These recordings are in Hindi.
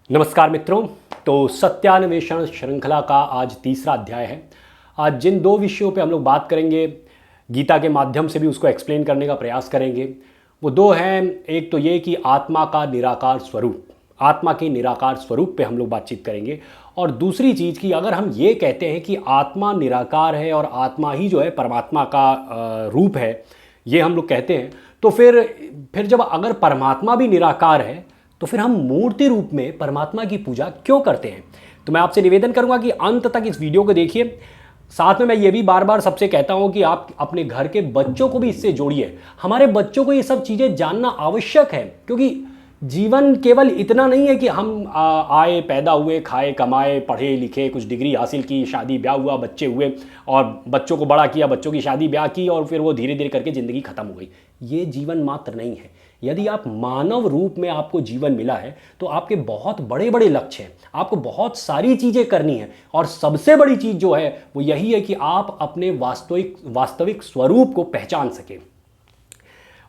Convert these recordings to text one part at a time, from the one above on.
नमस्कार मित्रों। तो सत्यान्वेषण श्रृंखला का आज तीसरा अध्याय है। आज जिन दो विषयों पे हम लोग बात करेंगे, गीता के माध्यम से भी उसको एक्सप्लेन करने का प्रयास करेंगे, वो दो हैं। एक तो ये कि आत्मा का निराकार स्वरूप, आत्मा के निराकार स्वरूप पे हम लोग बातचीत करेंगे। और दूसरी चीज़ कि अगर हम ये कहते हैं कि आत्मा निराकार है और आत्मा ही जो है परमात्मा का रूप है, ये हम लोग कहते हैं, तो फिर जब अगर परमात्मा भी निराकार है तो फिर हम मूर्ति रूप में परमात्मा की पूजा क्यों करते हैं। तो मैं आपसे निवेदन करूंगा कि अंत तक इस वीडियो को देखिए। साथ में मैं ये भी बार बार सबसे कहता हूं कि आप अपने घर के बच्चों को भी इससे जोड़िए। हमारे बच्चों को ये सब चीज़ें जानना आवश्यक है, क्योंकि जीवन केवल इतना नहीं है कि हम आए, पैदा हुए, खाए, कमाए, पढ़े लिखे, कुछ डिग्री हासिल की, शादी ब्याह हुआ, बच्चे हुए और बच्चों को बड़ा किया, बच्चों की शादी ब्याह की और फिर वो धीरे धीरे करके ज़िंदगी ख़त्म हो गई। ये जीवन मात्र नहीं है। यदि आप मानव रूप में आपको जीवन मिला है तो आपके बहुत बड़े बड़े लक्ष्य हैं, आपको बहुत सारी चीज़ें करनी है। और सबसे बड़ी चीज़ जो है वो यही है कि आप अपने वास्तविक स्वरूप को पहचान सकें।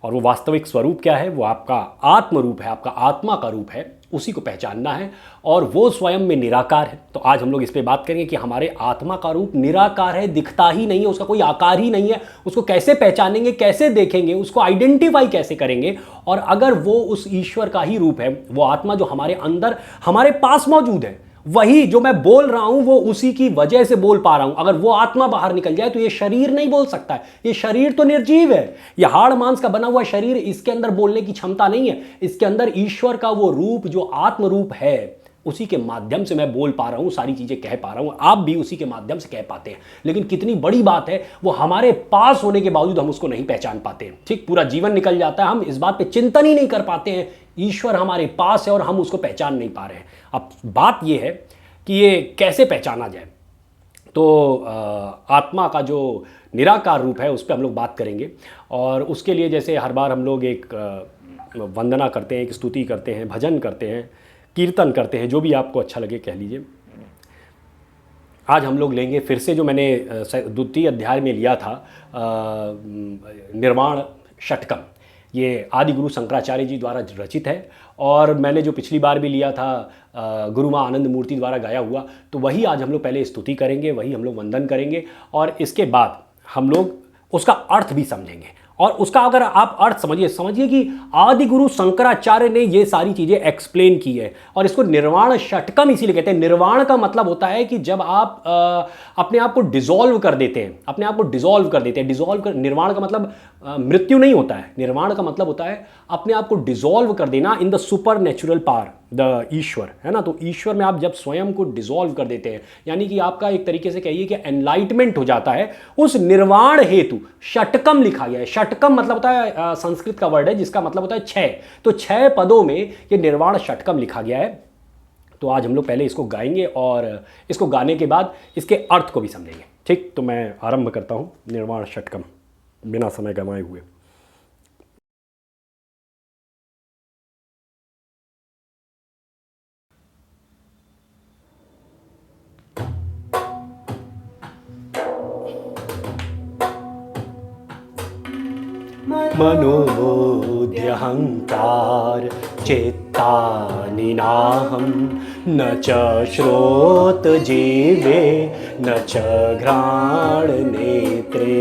और वो वास्तविक स्वरूप क्या है? वो आपका आत्म रूप है, आपका आत्मा का रूप है, उसी को पहचानना है। और वो स्वयं में निराकार है। तो आज हम लोग इस पे बात करेंगे कि हमारे आत्मा का रूप निराकार है, दिखता ही नहीं है, उसका कोई आकार ही नहीं है। उसको कैसे पहचानेंगे, कैसे देखेंगे, उसको आइडेंटिफाई कैसे करेंगे। और अगर वो उस ईश्वर का ही रूप है, वो आत्मा जो हमारे अंदर हमारे पास मौजूद है, वही जो मैं बोल रहा हूं वो उसी की वजह से बोल पा रहा हूं। अगर वो आत्मा बाहर निकल जाए तो ये शरीर नहीं बोल सकता है। ये शरीर तो निर्जीव है, ये हाड़ मांस का बना हुआ शरीर, इसके अंदर बोलने की क्षमता नहीं है। इसके अंदर ईश्वर का वो रूप जो आत्म रूप है, उसी के माध्यम से मैं बोल पा रहा हूं, सारी चीजें कह पा रहा हूं। आप भी उसी के माध्यम से कह पाते हैं। लेकिन कितनी बड़ी बात है, वो हमारे पास होने के बावजूद हम उसको नहीं पहचान पाते हैं। ठीक, पूरा जीवन निकल जाता है, हम इस बात पे चिंतन ही नहीं कर पाते हैं। ईश्वर हमारे पास है और हम उसको पहचान नहीं पा रहे हैं। अब बात यह है कि ये कैसे पहचाना जाए। तो आत्मा का जो निराकार रूप है उस पर हम लोग बात करेंगे। और उसके लिए जैसे हर बार हम लोग एक वंदना करते हैं, एक स्तुति करते हैं, भजन करते हैं, कीर्तन करते हैं, जो भी आपको अच्छा लगे कह लीजिए। आज हम लोग लेंगे फिर से जो मैंने द्वितीय अध्याय में लिया था, निर्वाण षटकम। ये आदि गुरु शंकराचार्य जी द्वारा रचित है। और मैंने जो पिछली बार भी लिया था गुरु माँ आनंद मूर्ति द्वारा गाया हुआ, तो वही आज हम लोग पहले स्तुति करेंगे, वही हम लोग वंदन करेंगे। और इसके बाद हम लोग उसका अर्थ भी समझेंगे। और उसका अगर आप अर्थ समझिए कि आदि गुरु शंकराचार्य ने ये सारी चीज़ें एक्सप्लेन की है। और इसको निर्वाण षटकम इसीलिए कहते हैं। निर्वाण का मतलब होता है कि जब आप अपने आप को डिसॉल्व कर देते हैं, अपने आप को डिसॉल्व कर देते हैं। निर्वाण का मतलब मृत्यु नहीं होता है। निर्वाण का मतलब होता है अपने आप को डिसॉल्व कर देना in the supernatural power, the ईश्वर, है ना। तो ईश्वर में आप जब स्वयं को डिसॉल्व कर देते हैं, यानी कि आपका एक तरीके से कहिए कि एनलाइटमेंट हो जाता है, उस निर्वाण हेतु षटकम लिखा गया है। षटकम मतलब होता है संस्कृत का वर्ड है जिसका मतलब होता है 6। तो 6 पदों में ये निर्वाण षटकम लिखा गया है। तो आज हम लोग पहले इसको गाएंगे और इसको गाने के बाद इसके अर्थ को भी समझेंगे। ठीक, तो मैं आरंभ करता हूँ निर्वाण षटकम बिना समय गंवाए हुए। मनोबुद्ध्यहंकार चेत्तानि नाहं, न च श्रोत जीवे न च घ्राण नेत्रे।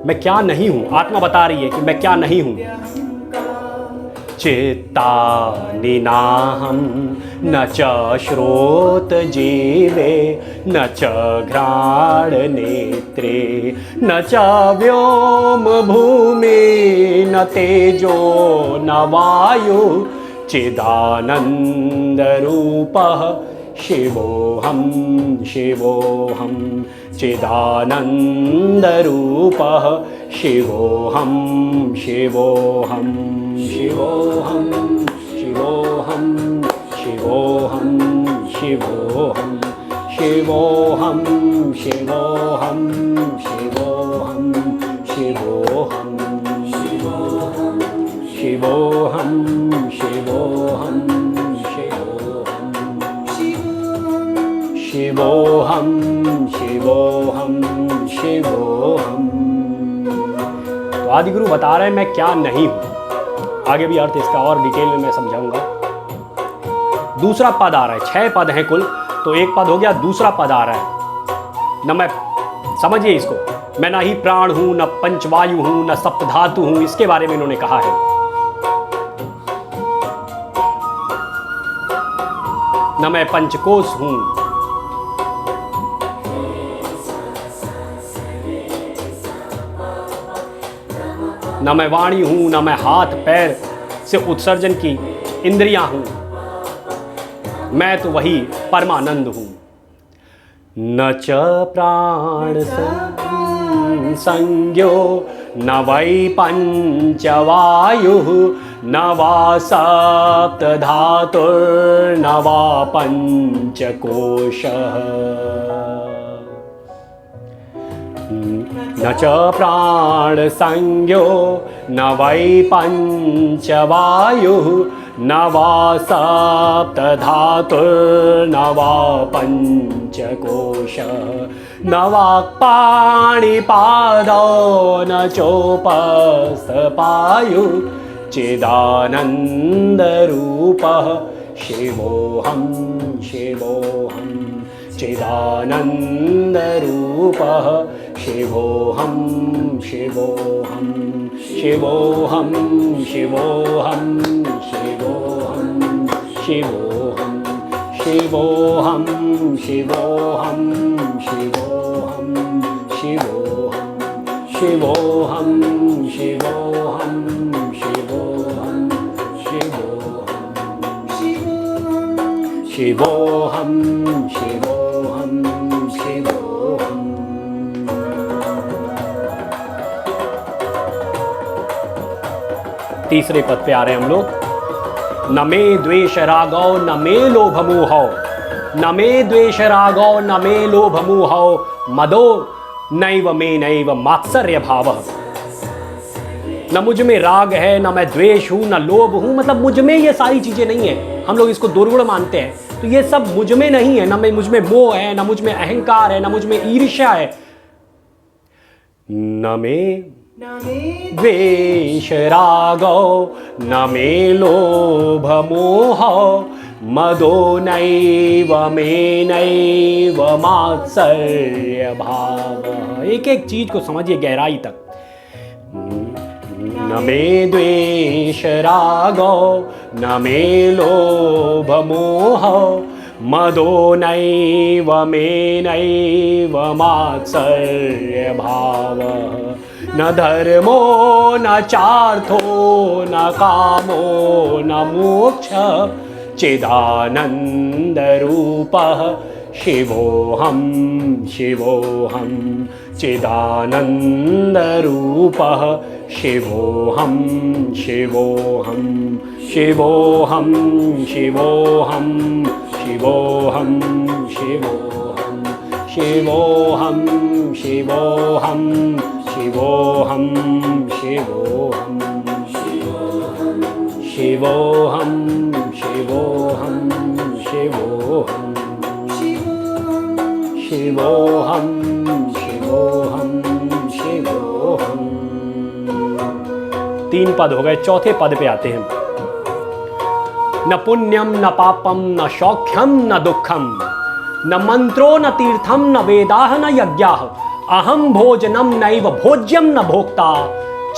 मैं क्या नहीं हूं, आत्मा बता रही है कि मैं क्या नहीं हूं। चेत्तानि नाहं, न च श्रोत जीवे न च घ्राण नेत्रे, न च व्योम भूमि न तेजो न वायु, चिदानंद रूपः शिवोऽहं शिवोऽहं, चिदानंद रूपः शिवोऽहं शिवोऽहं, शिवोऽहं शिवोऽहं, शिवोऽहं शिवोऽहं, शिवोऽहं शिवोऽहं, शिवोऽहं शिवोऽहं, शिवोऽहं शिवोऽहं, शिवोऽहं शिवोऽहं, शिवोऽहं। तो आदि गुरु बता रहे हैं मैं क्या नहीं हूं। आगे भी अर्थ इसका और डिटेल में मैं समझाऊंगा। दूसरा पद आ रहा है, 6 पद हैं कुल, तो एक पद हो गया, दूसरा पद आ रहा है न मैं, समझिए इसको, मैं ना ही प्राण हूं, न पंचवायु हूं, न सप्तधातु हूं, इसके बारे में इन्होंने कहा है। न मैं पंचकोश हूं, न मैं वाणी हूं, न मैं हाथ पैर से उत्सर्जन की इंद्रियां हूं, मैं तो वही परमानंद हूं। न च प्राण संज्ञो न वै पंचवायुः न वा सप्तधातुर्न वा पंचकोशः। न च प्राण संज्ञो न वै पंचवायुः न वा सप्तधातुर्न वा पंचकोशः। न वाक्पाणिपादौ न चोपस्थपायुः चिदानन्दरूपः शिवोऽहं शिवोऽहं चिदानन्दरूपः शिवोऽहं शिवोऽहं शिवोऽहं शिवोऽहं शिवोऽहं शिवोऽहं शिवोऽहं शिवोऽहं शिवोऽहं शिवोऽहं शिवोऽहं शिवोऽहं शिवोऽहं शिवोऽहं शिवोऽहं शिवोऽहं। तीसरे पद पे आ रहे हैं हम लोग। न मे द्वेष रागौ न मे लोभ मोहौ, न मे द्वेष रागौ न मे लोभ मोहौ, मदो नैव मे नैव मात्सर्य भावः। न मुझ में राग है, न मैं द्वेष हूं, न लोभ हूं, मतलब मुझ में ये सारी चीजें नहीं है। हम लोग इसको दुर्गुण मानते हैं, तो ये सब मुझ में नहीं है। न मुझ में मोह है, न मुझ में अहंकार है, न मुझ में ईर्ष्या है। न मे द्वेष रागौ न मे लोभ मोहौ, मदो नैव मे नैव मात्सर्य भावः। एक एक चीज को समझिए गहराई तक। न मे द्वेष रागौ न मे लोभ मोहौ, मदो नैव मे नैव मात्सर्य भावः। न धर्मो न चार्थो न कामो न मोक्षः, चिदानन्दरूपः शिवोऽहं शिवोऽहं चिदानन्दरूपः शिवोऽहं शिवोऽहं शिवोऽहं शिवोऽहं शिवोऽहं शिवोऽहं शिवोऽहं शिवोऽहं शिवोऽहं शिवोऽहं शिवोऽहं शिवोऽहं शिवोऽहं शिवोऽहं शिवोऽहं शिवोऽहं। 3 पद हो गए, चौथे पद पे आते हैं। न पुण्यम न पापम न सौख्यम न दुखम, न मंत्रो न तीर्थम न वेदाः न यज्ञाः, अहम भोजनम नैव भोज्यम न भोक्ता,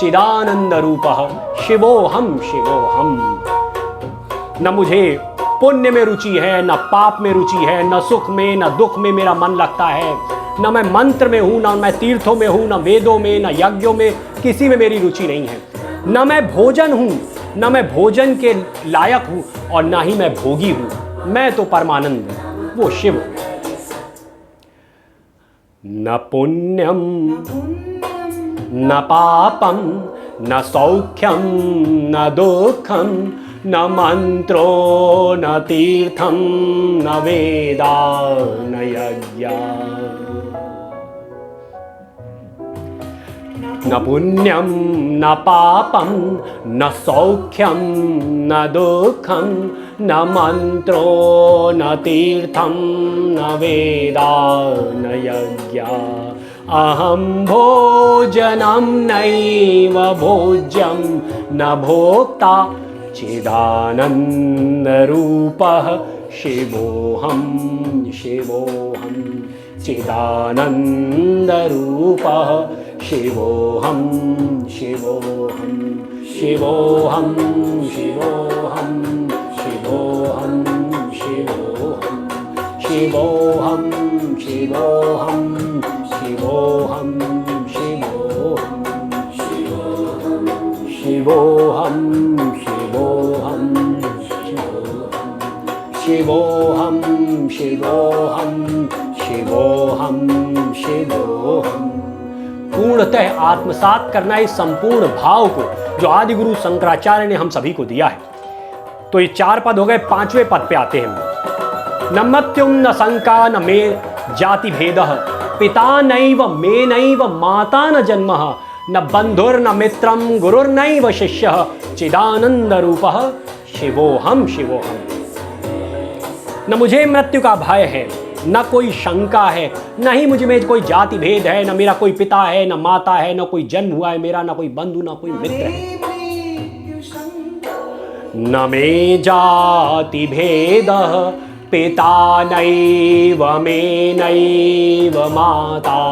चिदानंद रूपः शिवोऽहं शिवोऽहं। न मुझे पुण्य में रुचि है, न पाप में रुचि है, न सुख में न दुख में मेरा मन लगता है, न मैं मंत्र में हूं, न मैं तीर्थों में हूं, न वेदों में, न यज्ञों में, किसी में मेरी रुचि नहीं है। न मैं भोजन हूं, न मैं भोजन के लायक हूं, और न ही मैं भोगी हूं। मैं तो परमानंद, वो शिव। न पुण्यम न पापम न सौख्यम न दुखम, न मंत्रो न तीर्थम न वेदा न यज्ञा। न पुण्यम न पापम न सौख्यम न दुखम, न मंत्रो न तीर्थम न वेदा न यज्ञा, अहं भोजनं नैव भोज्यं न भोक्ता चिदानन्दरूपः शिवोऽहं शिवोऽहं चिदानन्दरूपः शिवोऽहं शिवोऽहं शिवोऽहं शिवोऽहं शिवोऽहं शिवोऽहं शिवोऽहं शिवोऽहं शिवोऽहं शिवोऽहं शिवोऽहं शिवोऽहं शिवोऽहं शिवोऽहं। पूर्णतः आत्मसात करना इस संपूर्ण भाव को जो आदि गुरु शंकराचार्य ने हम सभी को दिया है। तो ये 4 पद हो गए। 5वें पद पे आते हैं। न मृत्युं न शंका न मे जाति भेदः पिता नैव मे नैव माता न जन्मः न बंधुर्न मित्रं गुरुर्नैव शिष्यः चिदानंद रूपः शिवोऽहं शिवोऽहं। न मुझे मृत्यु का भय है, न कोई शंका है, न ही मुझ में कोई जाति भेद है, न मेरा कोई पिता है, न माता है, न कोई जन्म हुआ है मेरा, न कोई बंधु, न कोई मित्र है। न मे जाति भेदः पिता नैव मे नैव माता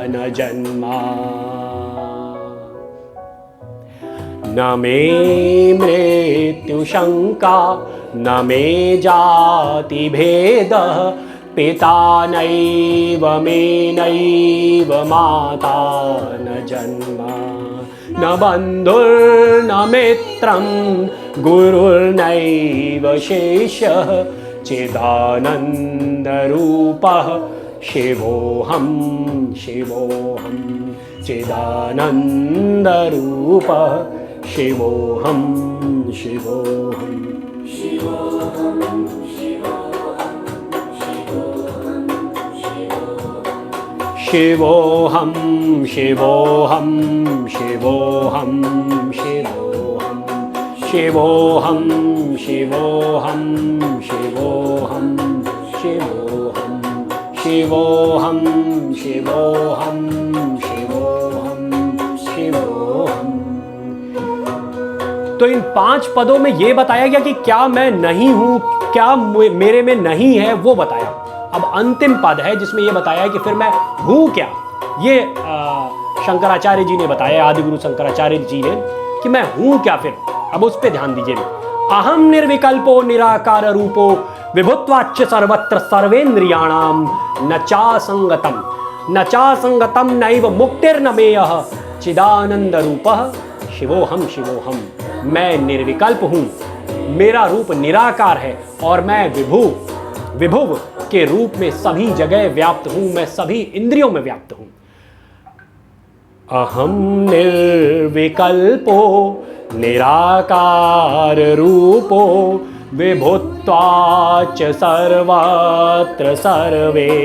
न जन्मा न मे मृत्यु शंका न मे जाति भेदः पिता नैव मे नैव माता न जन्मा न बंधुर्न मित्रं गुरुर्नैव शिष्यः चिदानन्दरूपः शिवोऽहं शिवोऽहं चिदानन्दरूपः शिवोऽहं शिवोऽहं शिवोऽहं शिवोऽहं शिवोऽहं शिवोऽहं शिवोऽहं शिवोऽहं शिवोऽहं शिवोऽहं शिवोऽहं शिवोऽहं शिवोऽहं शिवोऽहं। तो इन 5 पदों में यह बताया गया कि क्या मैं नहीं हूं, क्या मेरे में नहीं है, वो बताया। अब अंतिम पद है जिसमें यह बताया कि फिर मैं हूं क्या। ये शंकराचार्य जी ने बताया, आदि गुरु शंकराचार्य जी ने, कि मैं हूं क्या फिर। अब उस पे ध्यान दीजिए। अहम निर्विकल्पो निराकार रूपो विभुत्वाच्च सर्वत्र सर्वेन्द्रियाणाम न चासंगतम नैव मुक्तिर्न मेयः चिदानंद रूपः शिवोऽहं शिवोऽहं। मैं निर्विकल्प हूं, मेरा रूप निराकार है और मैं विभुव के रूप में सभी जगह व्याप्त हूं, मैं सभी इंद्रियों में व्याप्त हूं। अहम निर्विकल्पो निराकार रूपो विभुत्वाच्च सर्वत्र सर्वेन्द्रियाणाम्।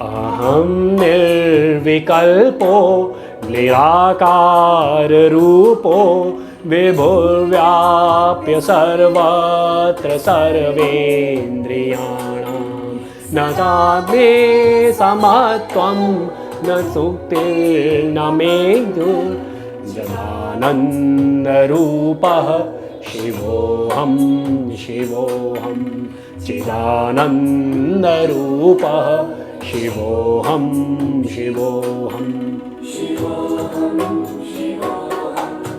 अहम निर्विकल्पो निराकार रूपो विभुर्व्याप्य सर्वत्र सर्वेन्द्रियाणाम् न चामे समत्वं न सुक्तिर्न मेऽजदानन्दरूपः शिवोऽहं शिवोऽहं चिदानन्दरूपः शिवोऽहं शिवोऽहं शिवोऽहं शिवोऽहं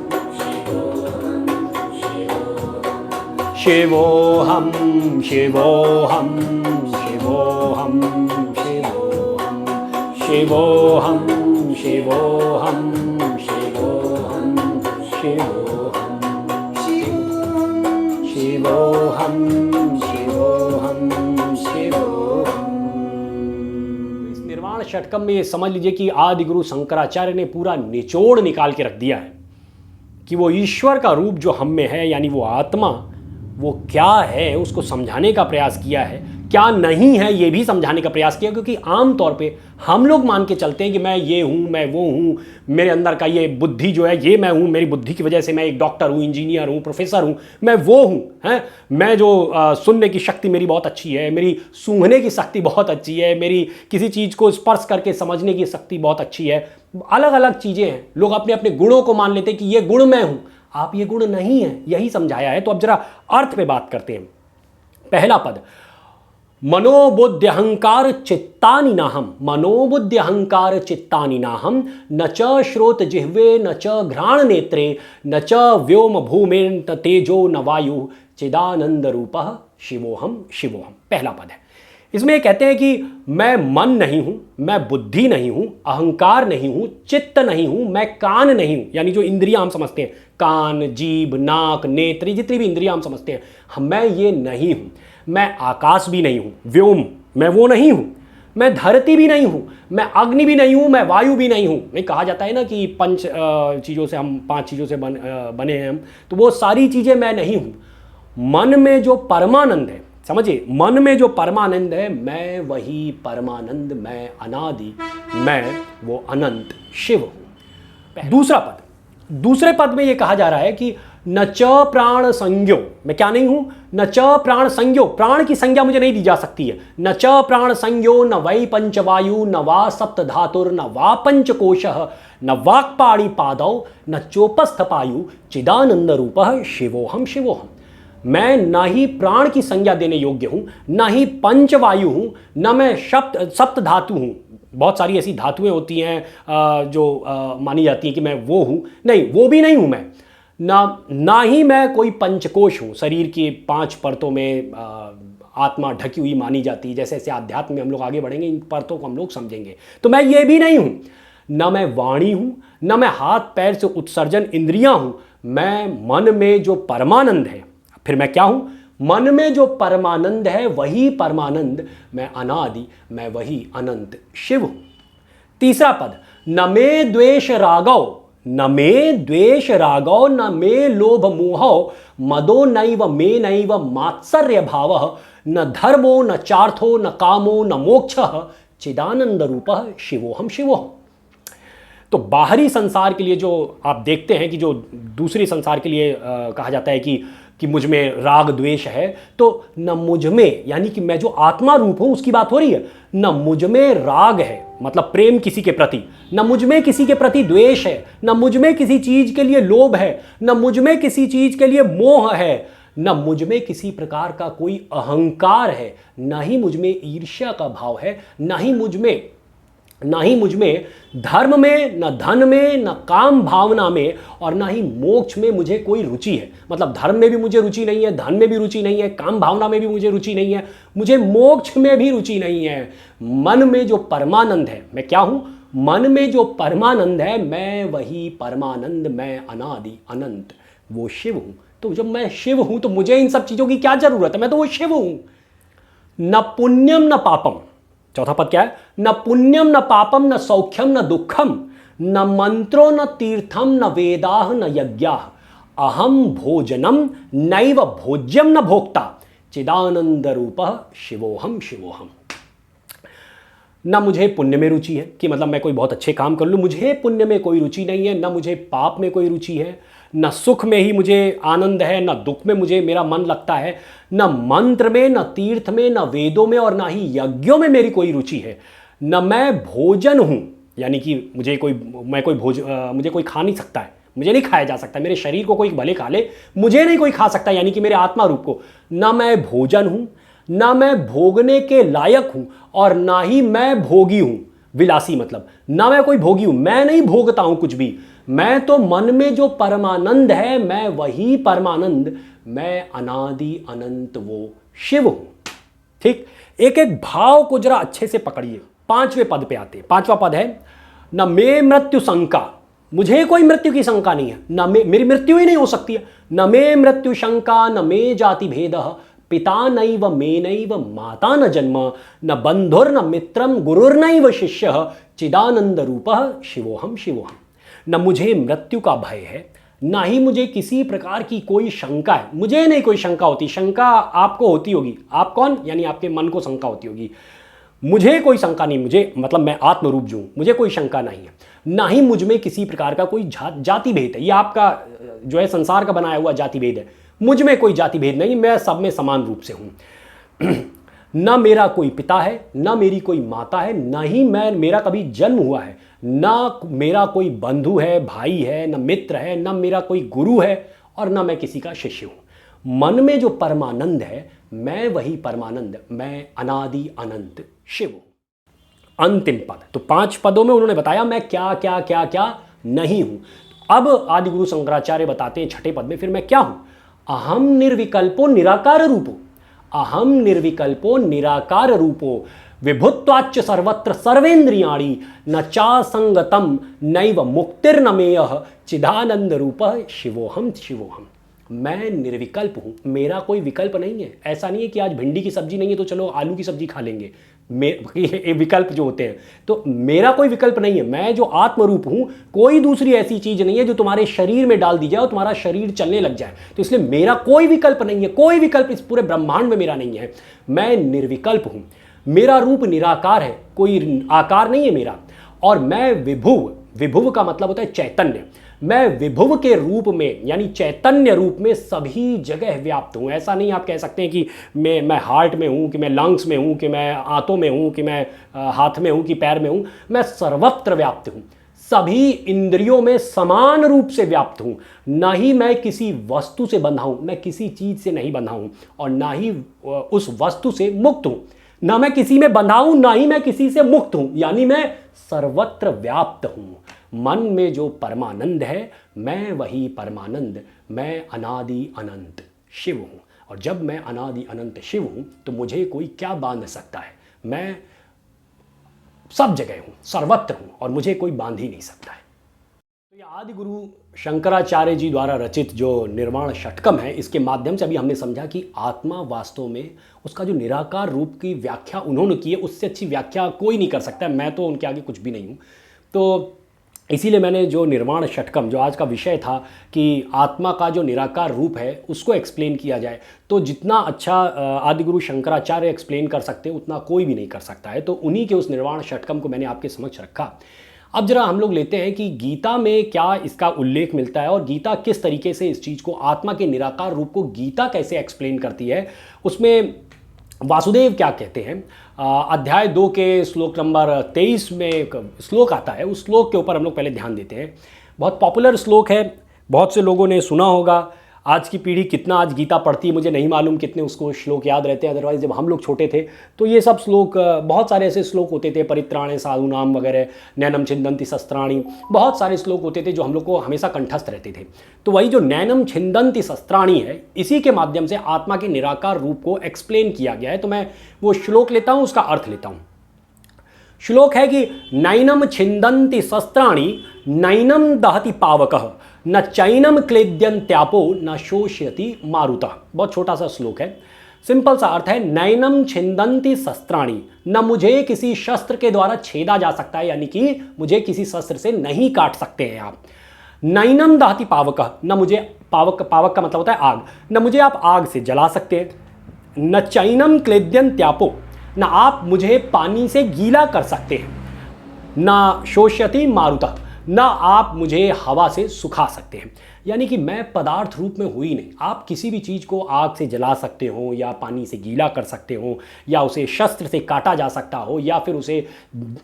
शिवोऽहं शिवोऽहं शिवोऽहं शिवोऽहं शिवोऽहं शिवोऽहं शिवोऽहं शिवोऽहं। इस निर्वाण षटकम में ये समझ लीजिए कि आदि गुरु शंकराचार्य ने पूरा निचोड़ निकाल के रख दिया है कि वो ईश्वर का रूप जो हम में है, यानी वो आत्मा, वो क्या है, उसको समझाने का प्रयास किया है क्या नहीं है ये भी समझाने का प्रयास किया, क्योंकि आमतौर पे हम लोग मान के चलते हैं कि मैं ये हूँ, मैं वो हूँ, मेरे अंदर का ये बुद्धि जो है ये मैं हूँ, मेरी बुद्धि की वजह से मैं एक डॉक्टर हूँ, इंजीनियर हूँ, प्रोफेसर हूँ, मैं वो हूँ, हैं, मैं जो सुनने की शक्ति मेरी बहुत अच्छी है, मेरी सूंघने की शक्ति बहुत अच्छी है, मेरी किसी चीज़ को स्पर्श करके समझने की शक्ति बहुत अच्छी है। अलग अलग चीज़ें हैं, लोग अपने अपने गुणों को मान लेते हैं कि ये गुण मैं हूँ। आप ये गुण नहीं है, यही समझाया है। तो अब जरा अर्थ पे बात करते हैं। पहला पद, मनोबुद्धि अहंकार चित्तानि नाहम, मनोबुद्धि अहंकार चित्तानि नाहम, न च श्रोत जिह्वे न च घ्राण नेत्रे न च व्योम भूमिर्न तेजो न वायु चिदानंद रूपः शिवोहम शिवोहम। पहला पद है, इसमें ये कहते हैं कि मैं मन नहीं हूं, मैं बुद्धि नहीं हूं, अहंकार नहीं हूं, चित्त नहीं हूं, मैं कान नहीं हूं, यानी जो इंद्रियां हम समझते हैं, कान, जीभ, नाक, नेत्र, जितनी भी इंद्रियां हम समझते हैं, मैं ये नहीं हूं। मैं आकाश भी नहीं हूं, व्योम मैं वो नहीं हूं, मैं धरती भी नहीं हूं, मैं अग्नि भी नहीं हूं, मैं वायु भी नहीं हूं। नहीं कहा जाता है ना कि पंच चीज़ों से हम, 5 चीज़ों से बने हैं हम, तो वो सारी चीज़ें मैं नहीं हूं। मन में जो परमानंद है, समझिए, मन में जो परमानंद है, मैं वही परमानंद, मैं अनादि, मैं वो अनंत शिव हूं। दूसरा पद, दूसरे पद में ये कहा जा रहा है कि न च प्राण संज्ञो, मैं क्या नहीं हूं, न च प्राण संज्ञो, प्राण की संज्ञा मुझे नहीं दी जा सकती है, न च प्राण संज्ञो न वै पंचवायु न वा सप्त धातुर न वा पंचकोशः न वाक्पाणि पादौ न चोपस्थ पायु चिदानंद रूपः शिवोहम शिवोहम। मैं ना ही प्राण की संज्ञा देने योग्य हूं, ना ही पंचवायु हूं, न मैं सप्त धातु हूं। बहुत सारी ऐसी धातुएं होती हैं जो मानी जाती हैं कि मैं वो हूं, नहीं, वो भी नहीं हूं मैं। ना ही मैं कोई पंचकोश हूँ, शरीर की 5 परतों में आत्मा ढकी हुई मानी जाती है। जैसे जैसे आध्यात्म में हम लोग आगे बढ़ेंगे, इन परतों को हम लोग समझेंगे। तो मैं ये भी नहीं हूँ, न मैं वाणी हूँ, न मैं हाथ पैर से उत्सर्जन इंद्रियां हूँ। मैं मन में जो परमानंद है, फिर मैं क्या हूँ, मन में जो परमानंद है वही परमानंद, मैं अनादि, मैं वही अनंत शिव हूँ। तीसरा पद, न मे द्वेष रागौ, न मे द्वेष रागौ न मे लोभ मोहौ मदो नैव मे नैव मात्सर्य भावः न धर्मो न चार्थो न कामो न मोक्षः चिदानंद रूपः शिवोहम शिवोहम। तो बाहरी संसार के लिए जो आप देखते हैं कि जो दूसरी संसार के लिए कहा जाता है कि मुझ में राग द्वेष है, तो न मुझ में, यानी कि मैं जो आत्मा रूप हूं उसकी बात हो रही है, न मुझ में राग है, मतलब प्रेम किसी के प्रति, न मुझ में किसी के प्रति द्वेष है, न मुझ में किसी चीज के लिए लोभ है, न मुझ में किसी चीज के लिए मोह है, न मुझ में किसी प्रकार का कोई अहंकार है, न ही मुझ में ईर्ष्या का भाव है, न ही मुझ में धर्म में, न धन में, न काम भावना में, और न ही मोक्ष में मुझे कोई रुचि है। मतलब धर्म में भी मुझे रुचि नहीं है, धन में भी रुचि नहीं है, काम भावना में भी मुझे रुचि नहीं है, मुझे मोक्ष में भी रुचि नहीं है। मन में जो परमानंद है, मैं क्या हूं, मन में जो परमानंद है, मैं वही परमानंद, मैं अनादि अनंत वो शिव हूं। तो जब मैं शिव हूं तो मुझे इन सब चीजों की क्या जरूरत है, मैं तो वो शिव हूं। न पुण्यम न पापम, चौथा पद क्या है, न पुण्यम न पापम न सौख्यम न दुखम न मंत्रो न तीर्थम न वेदाह न यज्ञाः अहम भोजनम नैव भोज्यम न भोक्ता चिदानंद रूपः शिवोहम शिवोहम। न मुझे पुण्य में रुचि है कि मतलब मैं कोई बहुत अच्छे काम कर लूँ, मुझे पुण्य में कोई रुचि नहीं है, न मुझे पाप में कोई रुचि है, न सुख में ही मुझे आनंद है, न दुख में मुझे मेरा मन लगता है, न मंत्र में, न तीर्थ में, न वेदों में, और न ही यज्ञों में मेरी कोई रुचि है। न मैं भोजन हूँ, यानी कि मुझे कोई खा नहीं सकता है, मुझे नहीं खाया जा सकता, मेरे शरीर को कोई भले खा ले, मुझे नहीं कोई खा सकता, यानी कि मेरे आत्मा रूप को। न मैं भोजन हूँ, न मैं भोगने के लायक हूँ, और ना ही मैं भोगी हूँ, विलासी मतलब, ना मैं कोई भोगी हूँ, मैं नहीं भोगता हूँ कुछ भी। मैं तो मन में जो परमानंद है, मैं वही परमानंद, मैं अनादि अनंत वो शिव हूँ। ठीक, एक एक भाव को जरा अच्छे से पकड़िए। 5वें पद पे आते हैं। 5वां पद है, न मे मृत्यु शंका, मुझे कोई मृत्यु की शंका नहीं है, न मेरी मृत्यु ही नहीं हो सकती है। न मे मृत्यु शंका न मे जाति भेदः पिता नैव मे नैव माता न जन्म न बंधुर्न मित्रम गुरुर्नैव शिष्यः चिदानंद रूपः शिवोहम शिवोहम। न मुझे मृत्यु का भय है, ना ही मुझे किसी प्रकार की कोई शंका है। मुझे नहीं कोई शंका होती, शंका आपको होती होगी। आप कौन? यानी आपके मन को शंका होती होगी। मुझे कोई शंका नहीं, मुझे मतलब मैं आत्मरूप जो हूं, मुझे कोई शंका नहीं है। ना ही मुझ में किसी प्रकार का कोई जाति भेद है। ये आपका जो है संसार का बनाया हुआ जाति भेद है। मुझ में कोई जाति भेद नहीं, मैं सब में समान रूप से हूं। ना मेरा कोई पिता है, ना मेरी कोई माता है, ना ही मेरा कभी जन्म हुआ है, ना मेरा कोई बंधु है, भाई है, ना मित्र है, ना मेरा कोई गुरु है, और ना मैं किसी का शिष्य हूं। मन में जो परमानंद है, मैं वही परमानंद, मैं अनादि अनंत शिव हूं। अंतिम पद, तो 5 पदों में उन्होंने बताया मैं क्या क्या क्या क्या नहीं हूं। अब आदि गुरु शंकराचार्य बताते हैं 6ठे पद में, फिर मैं क्या हूं? अहम निर्विकल्पो निराकार रूपो, अहम निर्विकल्पो निराकार रूपो, विभुत्वाच्च सर्वत्र सर्वेन्द्रियाणि, न चासंगतम नैव मुक्तिर्नमेयः, चिदानंद रूपः शिवोहम शिवोहम। मैं निर्विकल्प हूं, मेरा कोई विकल्प नहीं है। ऐसा नहीं है कि आज भिंडी की सब्जी नहीं है तो चलो आलू की सब्जी खा लेंगे, विकल्प जो होते हैं। तो मेरा कोई विकल्प नहीं है। मैं जो आत्मरूप हूं, कोई दूसरी ऐसी चीज नहीं है जो तुम्हारे शरीर में डाल दी जाए और तुम्हारा शरीर चलने लग जाए। तो इसलिए मेरा कोई विकल्प नहीं है, कोई विकल्प इस पूरे ब्रह्मांड में मेरा नहीं है। मैं निर्विकल्प हूं, मेरा रूप निराकार है, कोई आकार नहीं है मेरा। और मैं विभुव, विभुव का मतलब होता है चैतन्य। मैं विभुव के रूप में यानी चैतन्य रूप में सभी जगह व्याप्त हूं। ऐसा नहीं आप कह सकते हैं कि मैं हार्ट में हूं, कि मैं लंग्स में हूं, कि मैं आंतों में हूं, कि मैं हाथ में हूं, कि पैर में हूं। मैं सर्वत्र व्याप्त हूं, सभी इंद्रियों में समान रूप से व्याप्त हूं। ना ही मैं किसी वस्तु से बंधा हूं, मैं किसी चीज से नहीं बंधा हूं, और ना ही उस वस्तु से मुक्त हूं। ना मैं किसी में बंधा हूं, ना ही मैं किसी से मुक्त हूं, यानी मैं सर्वत्र व्याप्त हूं। मन में जो परमानंद है, मैं वही परमानंद, मैं अनादि अनंत शिव हूं। और जब मैं अनादि अनंत शिव हूं तो मुझे कोई क्या बांध सकता है? मैं सब जगह हूं, सर्वत्र हूं, और मुझे कोई बांध ही नहीं सकता है। तो ये आदि गुरु शंकराचार्य जी द्वारा रचित जो निर्वाण षटकम है, इसके माध्यम से अभी हमने समझा कि आत्मा वास्तव में उसका जो निराकार रूप की व्याख्या उन्होंने की है, उससे अच्छी व्याख्या कोई नहीं कर सकता है। मैं तो उनके आगे कुछ भी नहीं हूँ। तो इसीलिए मैंने जो निर्वाण षटकम, जो आज का विषय था कि आत्मा का जो निराकार रूप है उसको एक्सप्लेन किया जाए, तो जितना अच्छा आदि गुरु शंकराचार्य एक्सप्लेन कर सकते हैं उतना कोई भी नहीं कर सकता है। तो उन्हीं के उस निर्वाण षटकम को मैंने आपके समक्ष रखा। अब जरा हम लोग लेते हैं कि गीता में क्या इसका उल्लेख मिलता है, और गीता किस तरीके से इस चीज़ को, आत्मा के निराकार रूप को गीता कैसे एक्सप्लेन करती है। उसमें वासुदेव क्या कहते हैं। अध्याय 2 के श्लोक नंबर 23 में एक श्लोक आता है, उस श्लोक के ऊपर हम लोग पहले ध्यान देते हैं। बहुत पॉपुलर श्लोक है, बहुत से लोगों ने सुना होगा। आज की पीढ़ी कितना आज गीता पढ़ती है मुझे नहीं मालूम, कितने उसको श्लोक याद रहते हैं। अदरवाइज जब हम लोग छोटे थे तो ये सब श्लोक, बहुत सारे ऐसे श्लोक होते थे, परित्राणे साधूनाम वगैरह, नैनम छिंदन्ति शस्त्राणि, बहुत सारे श्लोक होते थे जो हम लोग को हमेशा कंठस्थ रहते थे। तो वही जो नैनम छिंदन्ति शस्त्राणि है, इसी के माध्यम से आत्मा के निराकार रूप को एक्सप्लेन किया गया है। तो मैं वो श्लोक लेता हूँ, उसका अर्थ लेता हूँ। श्लोक है कि नैनम छिंदन्ति शस्त्राणि नैनम दहति पावकः, न चैनम क्लेद्यन्त्यापो न शोष्यति मारुतः। बहुत छोटा सा श्लोक है, सिंपल सा अर्थ है नैनम छिंदन्ति शस्त्राणि, न मुझे किसी शस्त्र के द्वारा छेदा जा सकता है, यानी कि मुझे किसी शस्त्र से नहीं काट सकते हैं आप। नैनम दहति पावकः, न मुझे पावक का मतलब होता है आग, न मुझे आप आग से जला सकते हैं। न चैनम क्लेद्यन्त्यापो, न आप मुझे पानी से गीला कर सकते हैं। न शोष्यति मारुतः, ना आप मुझे हवा से सुखा सकते हैं। यानी कि मैं पदार्थ रूप में हूँ ही नहीं। आप किसी भी चीज़ को आग से जला सकते हो, या पानी से गीला कर सकते हो, या उसे शस्त्र से काटा जा सकता हो, या फिर उसे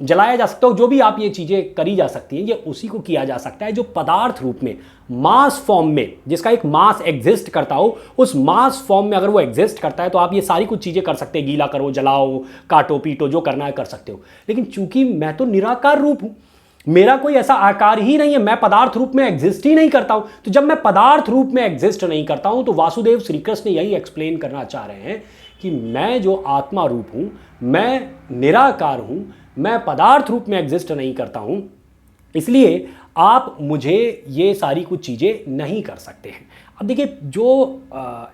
जलाया जा सकता हो। जो भी आप ये चीज़ें करी जा सकती हैं, ये उसी को किया जा सकता है जो पदार्थ रूप में, मास फॉर्म में, जिसका एक मास एग्जिस्ट करता हो, उस मास फॉर्म में अगर वो एग्जिस्ट करता है तो आप ये सारी कुछ चीज़ें कर सकते हैं। गीला करो, जलाओ, काटो, पीटो, जो करना है कर सकते हो। लेकिन चूंकि मैं तो निराकार रूप हूँ, मेरा कोई ऐसा आकार ही नहीं है, मैं पदार्थ रूप में एग्जिस्ट ही नहीं करता हूं। तो जब मैं पदार्थ रूप में एग्जिस्ट नहीं करता हूं तो वासुदेव श्री कृष्ण यही एक्सप्लेन करना चाह रहे हैं कि मैं जो आत्मा रूप हूं, मैं निराकार हूं, मैं पदार्थ रूप में एग्जिस्ट नहीं करता हूं, इसलिए आप मुझे ये सारी कुछ चीज़ें नहीं कर सकते हैं। अब देखिए, जो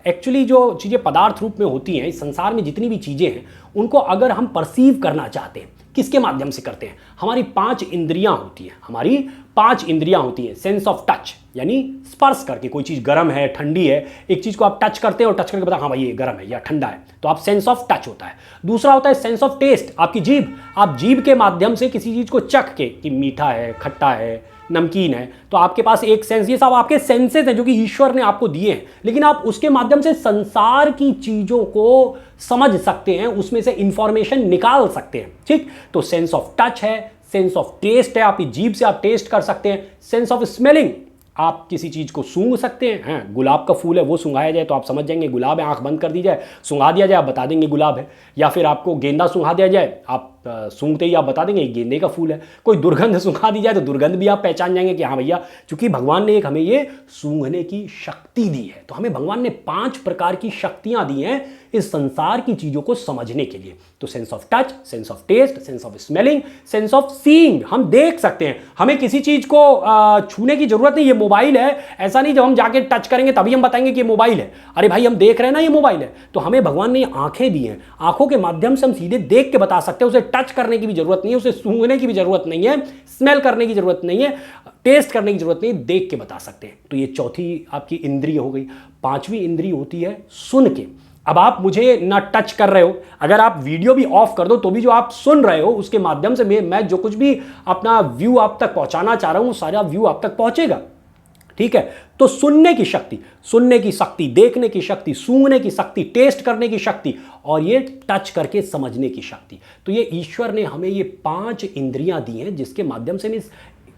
एक्चुअली जो चीज़ें पदार्थ रूप में होती हैं, इस संसार में जितनी भी चीज़ें हैं, उनको अगर हम परसीव करना चाहते हैं किसके माध्यम से करते हैं? हमारी 5 इंद्रियां होती हैं, हमारी 5 इंद्रियां होती हैं। सेंस ऑफ टच यानी स्पर्श करके, कोई चीज़ गर्म है ठंडी है, एक चीज़ को आप टच करते हैं और टच करके पता हाँ भाई ये गर्म है या ठंडा है, तो आप सेंस ऑफ टच होता है। दूसरा होता है सेंस ऑफ टेस्ट, आपकी जीभ, आप जीभ के माध्यम से किसी चीज़ को चख के कि मीठा है, खट्टा है, नमकीन है, तो आपके पास एक सेंस, ये सब आपके सेंसेस हैं जो कि ईश्वर ने आपको दिए हैं, लेकिन आप उसके माध्यम से संसार की चीज़ों को समझ सकते हैं, उसमें से इंफॉर्मेशन निकाल सकते हैं। ठीक, तो सेंस ऑफ टच है, सेंस ऑफ टेस्ट है, आपकी जीभ से आप टेस्ट कर सकते हैं। सेंस ऑफ स्मेलिंग, आप किसी चीज़ को सूंघ सकते हैं। गुलाब का फूल है, वो सूंघाया जाए तो आप समझ जाएंगे गुलाब है, आंख बंद कर दी जाए, सूंघा दिया जाए, आप बता देंगे गुलाब है। या फिर आपको गेंदा सूंघा दिया जाए, आप सूंघते ही आप बता देंगे गेंदे का फूल है। कोई दुर्गंध सूंघा दी जाए तो दुर्गंध भी आप पहचान जाएंगे कि हाँ भैया, चूंकि भगवान ने एक हमें ये सूंघने की शक्ति दी है, तो हमें भगवान ने 5 प्रकार की शक्तियां दी हैं इस संसार की चीज़ों को समझने के लिए। तो sense of touch, sense of taste, sense of smelling, sense of seeing, हम देख सकते हैं। हमें किसी चीज़ को छूने की जरूरत नहीं, ये मोबाइल है, ऐसा नहीं जब हम जाके टच करेंगे तभी हम बताएंगे कि ये मोबाइल है। अरे भाई हम देख रहे हैं ना ये मोबाइल है, तो हमें भगवान ने आंखें दी हैं, आंखों के माध्यम से हम सीधे देख के बता सकते हैं। उसे टच करने की भी जरूरत नहीं है, उसे सूंघने की भी जरूरत नहीं है, स्मेल करने की जरूरत नहीं है, टेस्ट करने की जरूरत नहीं है, देख के बता सकते हैं। तो ये चौथी आपकी इंद्रिय हो गई। 5वीं इंद्रिय होती है सुन के। अब आप मुझे ना टच कर रहे हो, अगर आप वीडियो भी ऑफ कर दो तो भी जो आप सुन रहे हो उसके माध्यम से मैं जो कुछ भी अपना व्यू आप तक पहुंचाना चाह रहा हूं, सारा व्यू आप तक पहुंचेगा। ठीक है, तो सुनने की शक्ति, देखने की शक्ति, सूंघने की शक्ति, टेस्ट करने की शक्ति और ये टच करके समझने की शक्ति। तो ये ईश्वर ने हमें ये 5 इंद्रियां दी हैं जिसके माध्यम से इस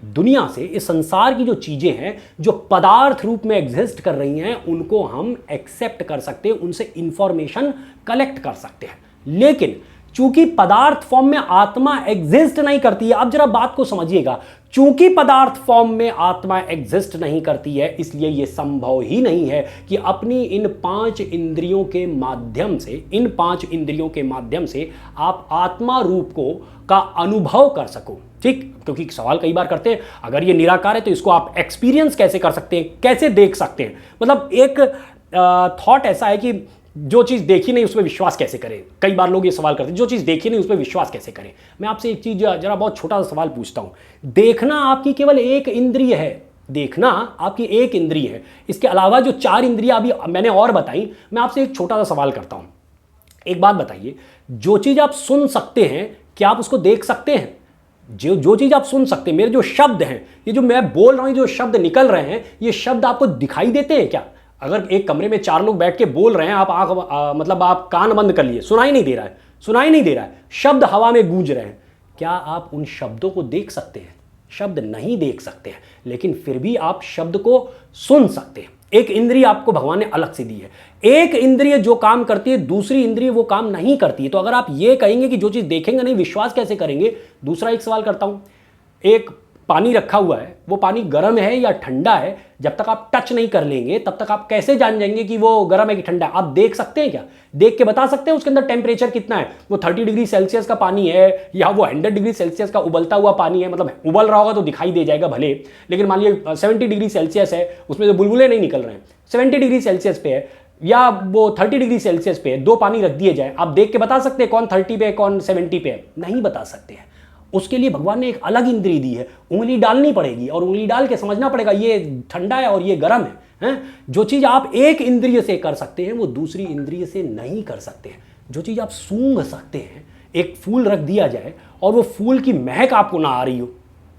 दुनिया से, इस संसार की जो चीजें हैं जो पदार्थ रूप में एग्जिस्ट कर रही हैं, उनको हम एक्सेप्ट कर सकते हैं, उनसे इंफॉर्मेशन कलेक्ट कर सकते हैं। लेकिन चूंकि पदार्थ फॉर्म में आत्मा एग्जिस्ट नहीं करती है, अब जरा बात को समझिएगा, चूंकि पदार्थ फॉर्म में आत्मा एग्जिस्ट नहीं करती है, इसलिए यह संभव ही नहीं है कि अपनी इन 5 इंद्रियों के माध्यम से, इन 5 इंद्रियों के माध्यम से आप आत्मा रूप का अनुभव कर सको। ठीक, क्योंकि सवाल कई बार करते हैं अगर ये निराकार है तो इसको आप एक्सपीरियंस कैसे कर सकते हैं, कैसे देख सकते हैं। मतलब एक थॉट ऐसा है कि जो चीज़ देखी नहीं उस पर विश्वास कैसे करें। कई बार लोग ये सवाल करते हैं जो चीज़ देखी नहीं उस पर विश्वास कैसे करें। मैं आपसे एक चीज़ जरा बहुत छोटा सा सवाल पूछता हूँ, देखना आपकी केवल एक इंद्रिय है, देखना आपकी एक इंद्रिय है, इसके अलावा जो 4 इंद्रियां अभी मैंने और बताई। मैं आपसे एक छोटा सा सवाल करता हूँ, एक बात बताइए, जो चीज़ आप सुन सकते हैं क्या आप उसको देख सकते हैं? जो चीज़ आप सुन सकते हैं, मेरे जो शब्द हैं, ये जो मैं बोल रहा हूँ, जो शब्द निकल रहे हैं, ये शब्द आपको दिखाई देते हैं क्या? अगर एक कमरे में 4 लोग बैठ के बोल रहे हैं, आप मतलब आप कान बंद कर लिए, सुनाई नहीं दे रहा है, शब्द हवा में गूंज रहे हैं, क्या आप उन शब्दों को देख सकते हैं? शब्द नहीं देख सकते हैं, लेकिन फिर भी आप शब्द को सुन सकते हैं। एक इंद्रिय आपको भगवान ने अलग से दी है। एक इंद्रिय जो काम करती है, दूसरी इंद्रिय वो काम नहीं करती है। तो अगर आप ये कहेंगे कि जो चीज़ देखेंगे नहीं विश्वास कैसे करेंगे? दूसरा एक सवाल करता हूं, एक पानी रखा हुआ है, वो पानी गर्म है या ठंडा है, जब तक आप टच नहीं कर लेंगे तब तक आप कैसे जान जाएंगे कि वो गर्म है कि ठंडा है? आप देख सकते हैं क्या? देख के बता सकते हैं उसके अंदर टेम्परेचर कितना है? वो 30 डिग्री सेल्सियस का पानी है या वो 100 डिग्री सेल्सियस का उबलता हुआ पानी है? मतलब उबल रहा होगा तो दिखाई दे जाएगा भले, लेकिन मान लीजिए 70 डिग्री सेल्सियस है, उसमें तो बुलबुले नहीं निकल रहे हैं, 70 डिग्री सेल्सियस पे है या वो 30 डिग्री सेल्सियस पे है, 2 पानी रख दिए जाए, आप देख के बता सकते हैं कौन 30 पे है कौन 70 पे है? नहीं बता सकते हैं। उसके लिए भगवान ने एक अलग इंद्रिय दी है, उंगली डालनी पड़ेगी और उंगली डाल के समझना पड़ेगा ये ठंडा है और ये गर्म है, हैं? जो चीज़ आप एक इंद्रिय से कर सकते हैं वो दूसरी इंद्रिय से नहीं कर सकते हैं। जो चीज़ आप सूंघ सकते हैं, एक फूल रख दिया जाए और वो फूल की महक आपको ना आ रही हो,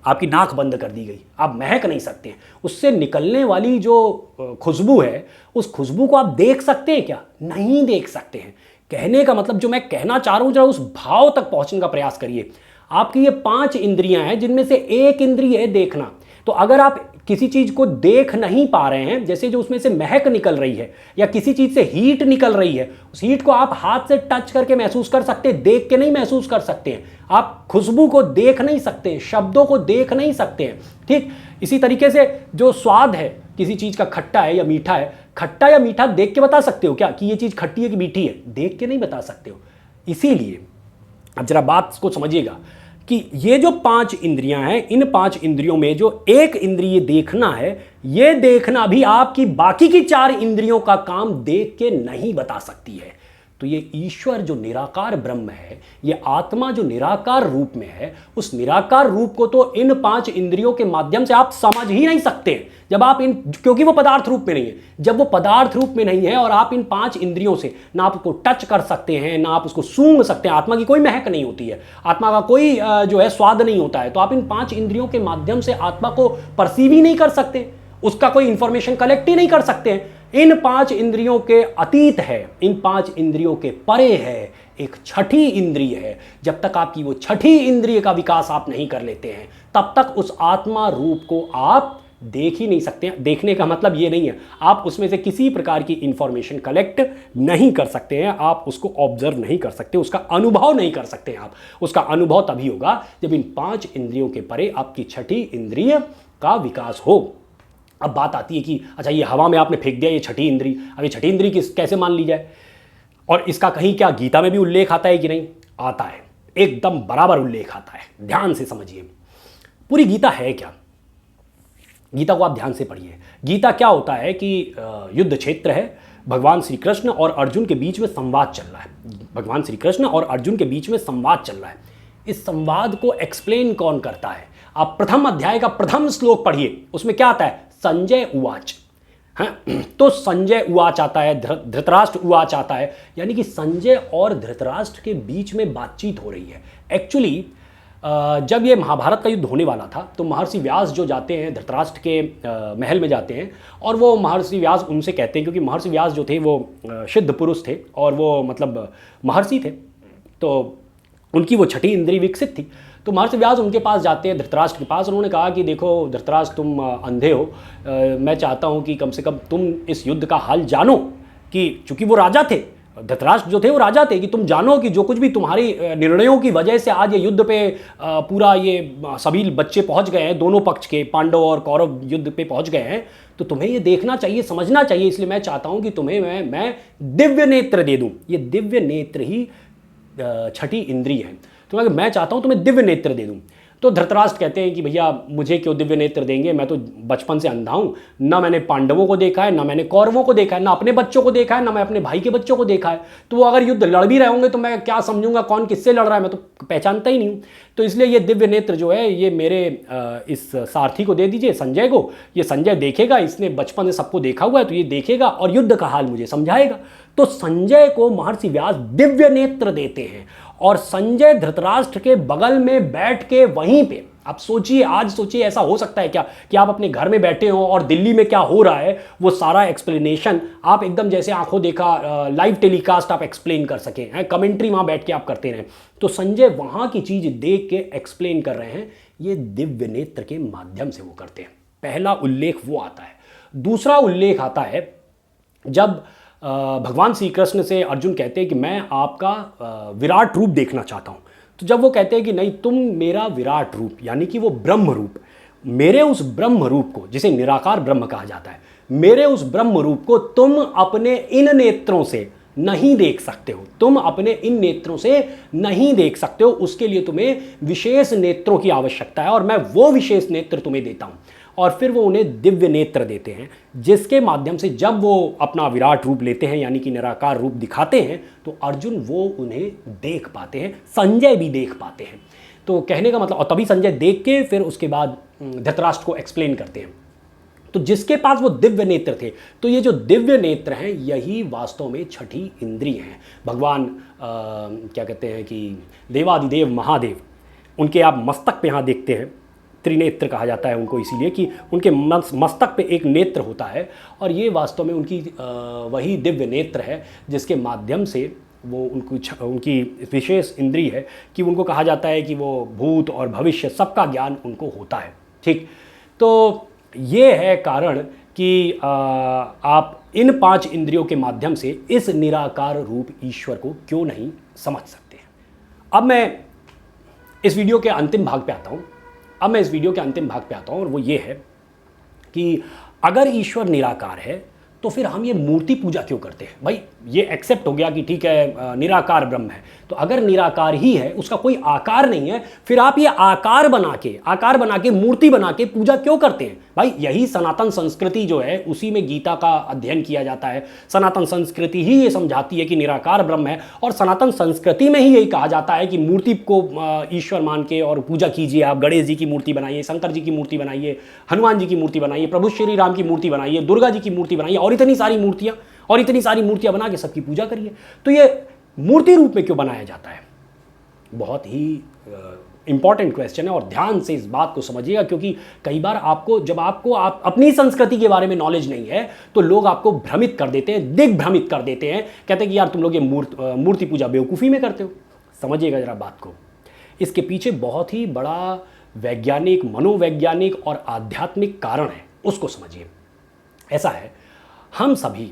आपकी नाक बंद कर दी गई, आप महक नहीं सकते हैं, उससे निकलने वाली जो खुशबू है उस खुशबू को आप देख सकते हैं क्या? नहीं देख सकते हैं। कहने का मतलब जो मैं कहना चाह रहा हूँ, जरा उस भाव तक पहुँचने का प्रयास करिए। आपकी ये 5 इंद्रियां हैं जिनमें से एक इंद्रिय है देखना। तो अगर आप किसी चीज को देख नहीं पा रहे हैं, जैसे जो उसमें से महक निकल रही है या किसी चीज से हीट निकल रही है, उस हीट को आप हाथ से टच करके महसूस कर सकते हैं, देख के नहीं महसूस कर सकते हैं। आप खुशबू को देख नहीं सकते हैं, शब्दों को देख नहीं सकते हैं। ठीक इसी तरीके से जो स्वाद है किसी चीज का, खट्टा है या मीठा है, खट्टा या मीठा देख के बता सकते हो क्या कि ये चीज खट्टी है कि मीठी है? देख के नहीं बता सकते हो। इसीलिए अब जरा बात को समझिएगा कि ये जो 5 इंद्रियां हैं, इन 5 इंद्रियों में जो एक इंद्रिय देखना है, ये देखना भी आपकी बाकी की 4 इंद्रियों का काम देख के नहीं बता सकती है। तो ये ईश्वर जो निराकार ब्रह्म है, ये आत्मा जो निराकार रूप में है, उस निराकार रूप को तो इन 5 इंद्रियों के माध्यम से आप समझ ही नहीं सकते जब आप क्योंकि वो पदार्थ रूप में नहीं है। जब वो पदार्थ रूप में नहीं है और आप इन 5 इंद्रियों से ना आप उसको टच कर सकते हैं, ना आप उसको सूंघ सकते हैं, आत्मा की कोई महक नहीं होती है, आत्मा का कोई जो है स्वाद नहीं होता है, तो आप इन 5 इंद्रियों के माध्यम से आत्मा को परसीव ही नहीं कर सकते, उसका कोई इंफॉर्मेशन कलेक्ट ही नहीं कर सकते हैं। इन 5 इंद्रियों के अतीत है, इन 5 इंद्रियों के परे है एक छठी इंद्रिय है। जब तक आपकी वो छठी इंद्रिय का विकास आप नहीं कर लेते हैं, तब तक उस आत्मा रूप को आप देख ही नहीं सकते हैं। देखने का मतलब ये नहीं है आप उसमें से किसी प्रकार की इंफॉर्मेशन कलेक्ट नहीं कर सकते हैं, आप उसको ऑब्जर्व नहीं कर सकते, उसका अनुभव नहीं कर सकते हैं। आप उसका अनुभव तभी होगा जब इन 5 इंद्रियों के परे आपकी छठी इंद्रिय का विकास हो। अब बात आती है कि अच्छा ये हवा में आपने फेंक दिया ये छठी इंद्री, अब ये छठी इंद्री कैसे मान ली जाए, और इसका कहीं क्या गीता में भी उल्लेख आता है कि नहीं? आता है, एकदम बराबर उल्लेख आता है। ध्यान से समझिए पूरी गीता है क्या, गीता को आप ध्यान से पढ़िए। गीता क्या होता है कि युद्ध क्षेत्र है, भगवान श्री कृष्ण और अर्जुन के बीच में संवाद चल रहा है, भगवान श्री कृष्ण और अर्जुन के बीच में संवाद चल रहा है। इस संवाद को एक्सप्लेन कौन करता है? आप प्रथम अध्याय का प्रथम श्लोक पढ़िए, उसमें क्या आता है? संजय उवाच। हाँ, तो संजय उवाच आता है, धृतराष्ट्र उवाच आता है, यानी कि संजय और धृतराष्ट्र के बीच में बातचीत हो रही है। एक्चुअली जब ये महाभारत का युद्ध होने वाला था तो महर्षि व्यास जो जाते हैं धृतराष्ट्र के महल में जाते हैं, और वो महर्षि व्यास उनसे कहते हैं, क्योंकि महर्षि व्यास जो थे वो सिद्ध पुरुष थे और वो मतलब महर्षि थे, तो उनकी वो छठी इंद्री विकसित थी। तो महर्षि व्यास उनके पास जाते हैं, धृतराष्ट्र के पास। उन्होंने कहा कि देखो धृतराष्ट्र तुम अंधे हो, मैं चाहता हूँ कि कम से कम तुम इस युद्ध का हाल जानो, कि चूंकि वो राजा थे, धृतराष्ट्र जो थे वो राजा थे, कि तुम जानो कि जो कुछ भी तुम्हारी निर्णयों की वजह से आज ये युद्ध पे पूरा ये सभी बच्चे पहुंच गए हैं, दोनों पक्ष के पांडव और कौरव युद्ध पे पहुंच गए हैं, तो तुम्हें ये देखना चाहिए, समझना चाहिए। इसलिए मैं चाहता हूं कि तुम्हें मैं दिव्य नेत्र दे दूं। ये दिव्य नेत्र ही छठी इंद्री है, तो मैं चाहता हूं तुम्हें दिव्य नेत्र दे दूं। तो धृतराष्ट्र कहते हैं कि भैया मुझे क्यों दिव्य नेत्र देंगे, मैं तो बचपन से अंधा हूँ, ना मैंने पांडवों को देखा है, ना मैंने कौरवों को देखा है, ना अपने बच्चों को देखा है, ना मैं अपने भाई के बच्चों को देखा है। तो वो अगर युद्ध लड़ भी रहे होंगे तो मैं क्या समझूंगा कौन किससे लड़ रहा है, मैं तो पहचानता ही नहीं हूँ। तो इसलिए ये दिव्य नेत्र जो है ये मेरे इस सारथी को दे दीजिए, संजय को। ये संजय देखेगा, इसने बचपन से सबको देखा हुआ है, तो ये देखेगा और युद्ध का हाल मुझे समझाएगा। तो संजय को महर्षि व्यास दिव्य नेत्र देते हैं, और संजय धृतराष्ट्र के बगल में बैठ के वहीं पे, आप सोचिए, आज सोचिए ऐसा हो सकता है क्या कि आप अपने घर में बैठे हो और दिल्ली में क्या हो रहा है वो सारा एक्सप्लेनेशन आप एकदम जैसे आंखों देखा लाइव टेलीकास्ट आप एक्सप्लेन कर सकें, हैं कमेंट्री वहां बैठ के आप करते रहें। तो संजय वहां की चीज देख के एक्सप्लेन कर रहे हैं, ये दिव्य नेत्र के माध्यम से वो करते हैं। पहला उल्लेख वो आता है। दूसरा उल्लेख आता है जब भगवान श्री कृष्ण से अर्जुन कहते हैं कि मैं आपका विराट रूप देखना चाहता हूं। तो जब वो कहते हैं कि नहीं, तुम मेरा विराट रूप यानी कि वो ब्रह्म रूप, मेरे उस ब्रह्म रूप को, जिसे निराकार ब्रह्म कहा जाता है, मेरे उस ब्रह्म रूप को तुम अपने इन नेत्रों से नहीं देख सकते हो, तुम अपने इन नेत्रों से नहीं देख सकते हो, उसके लिए तुम्हें विशेष नेत्रों की आवश्यकता है, और मैं वो विशेष नेत्र तुम्हें देता हूं। और फिर वो उन्हें दिव्य नेत्र देते हैं, जिसके माध्यम से जब वो अपना विराट रूप लेते हैं यानी कि निराकार रूप दिखाते हैं, तो अर्जुन वो उन्हें देख पाते हैं, संजय भी देख पाते हैं। तो कहने का मतलब, और तभी संजय देख के फिर उसके बाद धृतराष्ट्र को एक्सप्लेन करते हैं। तो जिसके पास वो दिव्य नेत्र थे, तो ये जो दिव्य नेत्र हैं यही वास्तव में छठी इंद्रिय हैं। भगवान क्या कहते हैं कि देवादिदेव महादेव, उनके आप मस्तक पे यहाँ देखते हैं, त्रिनेत्र कहा जाता है उनको इसीलिए कि उनके मस्तक पे एक नेत्र होता है, और ये वास्तव में उनकी वही दिव्य नेत्र है जिसके माध्यम से वो उनकी विशेष इंद्रिय है कि उनको कहा जाता है कि वो भूत और भविष्य सबका ज्ञान उनको होता है। ठीक, तो ये है कारण कि आप इन 5 इंद्रियों के माध्यम से इस निराकार रूप ईश्वर को क्यों नहीं समझ सकते। अब मैं इस वीडियो के अंतिम भाग पे आता हूँ। और वो ये है कि अगर ईश्वर निराकार है तो फिर हम ये मूर्ति पूजा क्यों करते हैं? भाई ये एक्सेप्ट हो गया कि ठीक है निराकार ब्रह्म है, तो अगर निराकार ही है, उसका कोई आकार नहीं है, फिर आप ये आकार बना के मूर्ति बना के पूजा क्यों करते हैं? भाई यही सनातन संस्कृति जो है, उसी में गीता का अध्ययन किया जाता है। सनातन संस्कृति ही ये समझाती है कि निराकार ब्रह्म है, और सनातन संस्कृति में ही यही कहा जाता है कि मूर्ति को ईश्वर मान के और पूजा कीजिए। आप गणेश जी की मूर्ति बनाइए, शंकर जी की मूर्ति बनाइए, हनुमान जी की मूर्ति बनाइए, प्रभु श्री राम की मूर्ति बनाइए, दुर्गा जी की मूर्ति बनाइए, और इतनी सारी मूर्तियां बना के सबकी पूजा करिए। तो ये मूर्ति रूप में क्यों बनाया जाता है? बहुत ही इंपॉर्टेंट क्वेश्चन है, और ध्यान से इस बात को समझिएगा, क्योंकि कई बार आप अपनी संस्कृति के बारे में नॉलेज नहीं है तो लोग आपको भ्रमित कर देते हैं, दिग्भ्रमित कर देते हैं, कहते हैं कि यार तुम लोग ये मूर्ति पूजा बेवकूफ़ी में करते हो। समझिएगा जरा बात को, इसके पीछे बहुत ही बड़ा वैज्ञानिक, मनोवैज्ञानिक और आध्यात्मिक कारण है, उसको समझिए। ऐसा है, हम सभी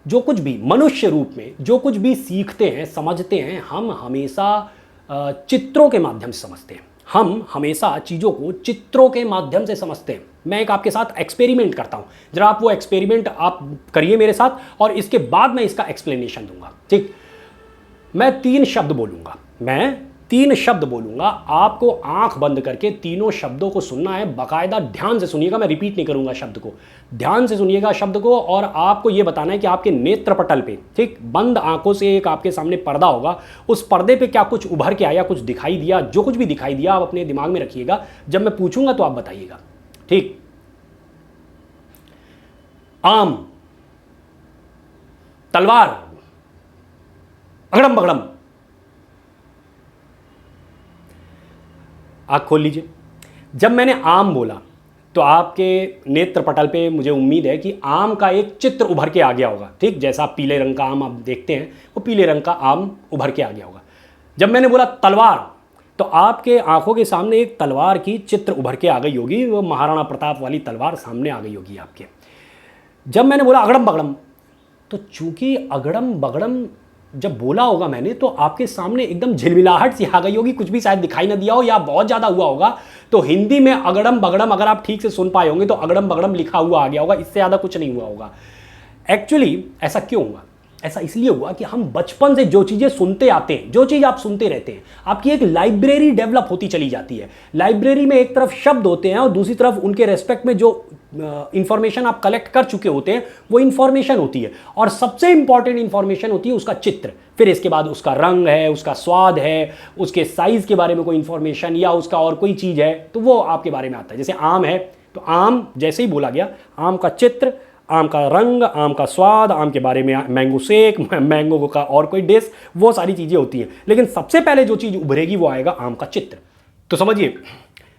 जो कुछ भी मनुष्य रूप में जो कुछ भी सीखते हैं, समझते हैं, हम हमेशा चित्रों के माध्यम से समझते हैं। हम हमेशा चीज़ों को चित्रों के माध्यम से समझते हैं। मैं एक आपके साथ एक्सपेरिमेंट करता हूँ, जरा आप वो एक्सपेरिमेंट आप करिए मेरे साथ, और इसके बाद मैं इसका एक्सप्लेनेशन दूंगा। ठीक, मैं 3 शब्द बोलूँगा, आपको आंख बंद करके तीनों शब्दों को सुनना है। बाकायदा ध्यान से सुनिएगा, मैं रिपीट नहीं करूँगा शब्द को, ध्यान से सुनिएगा शब्द को, और आपको ये बताना है कि आपके नेत्र पटल पे, ठीक, बंद आंखों से एक आपके सामने पर्दा होगा, उस पर्दे पे क्या कुछ उभर के आया, कुछ दिखाई दिया? जो कुछ भी दिखाई दिया आप अपने दिमाग में रखिएगा, जब मैं पूछूंगा तो आप बताइएगा। ठीक, आम, तलवार, अगड़म बगड़म। आँख खोल लीजिए। जब मैंने आम बोला तो आपके नेत्र पटल पे मुझे उम्मीद है कि आम का एक चित्र उभर के आ गया होगा। ठीक, जैसा पीले रंग का आम आप देखते हैं, वो पीले रंग का आम उभर के आ गया होगा। जब मैंने बोला तलवार, तो आपके आंखों के सामने एक तलवार की चित्र उभर के आ गई होगी, वो महाराणा प्रताप वाली तलवार सामने आ गई होगी आपके। जब मैंने बोला अगड़म बगड़म, तो चूंकि अगड़म बगड़म जब बोला होगा मैंने, तो आपके सामने एकदम झिलमिलाहट सी आ गई होगी, कुछ भी शायद दिखाई ना दिया हो या बहुत ज़्यादा हुआ होगा। तो हिंदी में अगड़म बगड़म अगर आप ठीक से सुन पाए होंगे तो अगड़म बगड़म लिखा हुआ आ गया होगा, इससे ज़्यादा कुछ नहीं हुआ होगा। एक्चुअली ऐसा क्यों हुआ? ऐसा इसलिए हुआ कि हम बचपन से जो चीज़ें सुनते आते हैं, जो चीज़ आप सुनते रहते हैं, आपकी एक लाइब्रेरी डेवलप होती चली जाती है। लाइब्रेरी में एक तरफ शब्द होते हैं और दूसरी तरफ उनके रेस्पेक्ट में जो इंफॉर्मेशन आप कलेक्ट कर चुके होते हैं वो इंफॉर्मेशन होती है, और सबसे इंपॉर्टेंट इंफॉर्मेशन होती है उसका चित्र। फिर इसके बाद उसका रंग है, उसका स्वाद है, उसके साइज़ के बारे में कोई इंफॉर्मेशन, या उसका और कोई चीज़ है, तो वो आपके बारे में आता है। जैसे आम है, तो आम जैसे ही बोला गया, आम का चित्र, आम का रंग, आम का स्वाद, आम के बारे में मैंगो शेक, मैंगो का और कोई डिश, वो सारी चीज़ें होती हैं। लेकिन सबसे पहले जो चीज़ उभरेगी वो आएगा आम का चित्र। तो समझिए,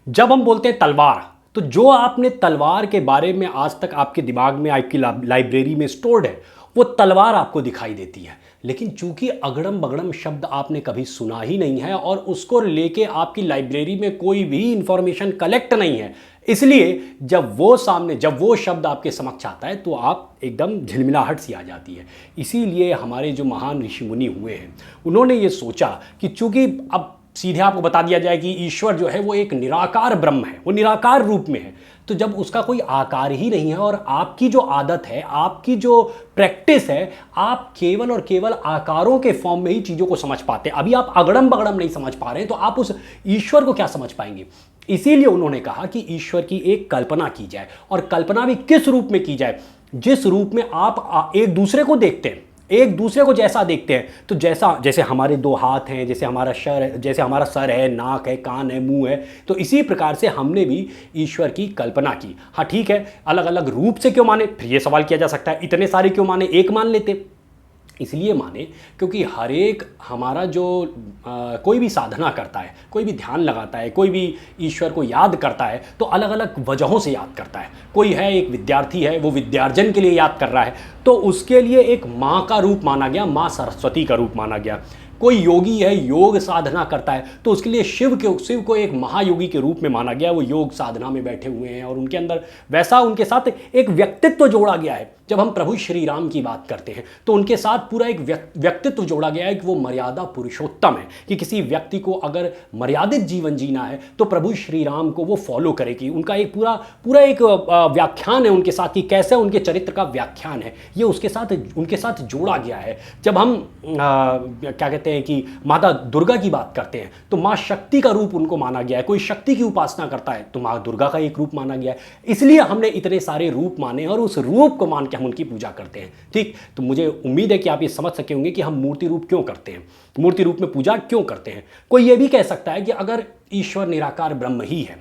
जब हम बोलते हैं तलवार, तो जो आपने तलवार के बारे में आज तक आपके दिमाग में, आपकी लाइब्रेरी में स्टोर्ड है, वो तलवार आपको दिखाई देती है। लेकिन चूंकि अगड़म बगड़म शब्द आपने कभी सुना ही नहीं है और उसको लेके आपकी लाइब्रेरी में कोई भी इंफॉर्मेशन कलेक्ट नहीं है, इसलिए जब वो शब्द आपके समक्ष आता है तो आप एकदम झिलमिलाहट सी आ जाती है। इसीलिए हमारे जो महान ऋषि मुनि हुए हैं, उन्होंने ये सोचा कि चूंकि अब सीधे आपको बता दिया जाए कि ईश्वर जो है वो एक निराकार ब्रह्म है, वो निराकार रूप में है, तो जब उसका कोई आकार ही नहीं है और आपकी जो आदत है, आपकी जो प्रैक्टिस है, आप केवल और केवल आकारों के फॉर्म में ही चीज़ों को समझ पाते हैं। अभी आप अगड़म बगड़म नहीं समझ पा रहे हैं, तो आप उस ईश्वर को क्या समझ पाएंगे? इसीलिए उन्होंने कहा कि ईश्वर की एक कल्पना की जाए, और कल्पना भी किस रूप में की जाए? जिस रूप में आप एक दूसरे को देखते हैं, एक दूसरे को जैसा देखते हैं। तो जैसे हमारे 2 हाथ हैं, जैसे हमारा सर है, नाक है, कान है, मुंह है, तो इसी प्रकार से हमने भी ईश्वर की कल्पना की। हाँ ठीक है, अलग अलग रूप से क्यों माने? फिर ये सवाल किया जा सकता है, इतने सारे क्यों माने, एक मान लेते। इसलिए माने क्योंकि हर एक हमारा जो कोई भी साधना करता है, कोई भी ध्यान लगाता है, कोई भी ईश्वर को याद करता है, तो अलग अलग वजहों से याद करता है। कोई है, एक विद्यार्थी है, वो विद्यार्जन के लिए याद कर रहा है, तो उसके लिए एक माँ का रूप माना गया, माँ सरस्वती का रूप माना गया। कोई योगी है, योग साधना करता है, तो उसके लिए शिव को एक महायोगी के रूप में माना गया। वो योग साधना में बैठे हुए हैं और उनके अंदर वैसा उनके साथ एक व्यक्तित्व जोड़ा गया है। जब हम प्रभु श्री राम की बात करते हैं तो उनके साथ पूरा एक व्यक्तित्व जोड़ा गया है कि वो मर्यादा पुरुषोत्तम है, कि किसी व्यक्ति को अगर मर्यादित जीवन जीना है तो प्रभु श्री राम को वो फॉलो करेगी। उनका एक पूरा एक व्याख्यान है उनके साथ कि कैसे उनके चरित्र का व्याख्यान है, ये उनके साथ जोड़ा गया है। जब हम क्या कहते हैं कि माता दुर्गा की बात करते हैं तो माँ शक्ति का रूप उनको माना गया है। कोई शक्ति की उपासना करता है तो माँ दुर्गा का एक रूप माना गया है। इसलिए हमने इतने सारे रूप माने और उस रूप को मान के हम उनकी पूजा करते हैं। ठीक, तो मुझे उम्मीद है कि आप ये समझ सके होंगे कि हम मूर्ति रूप क्यों करते हैं, मूर्ति रूप में पूजा क्यों करते हैं। कोई ये भी कह सकता है कि अगर ईश्वर निराकार ब्रह्म ही है,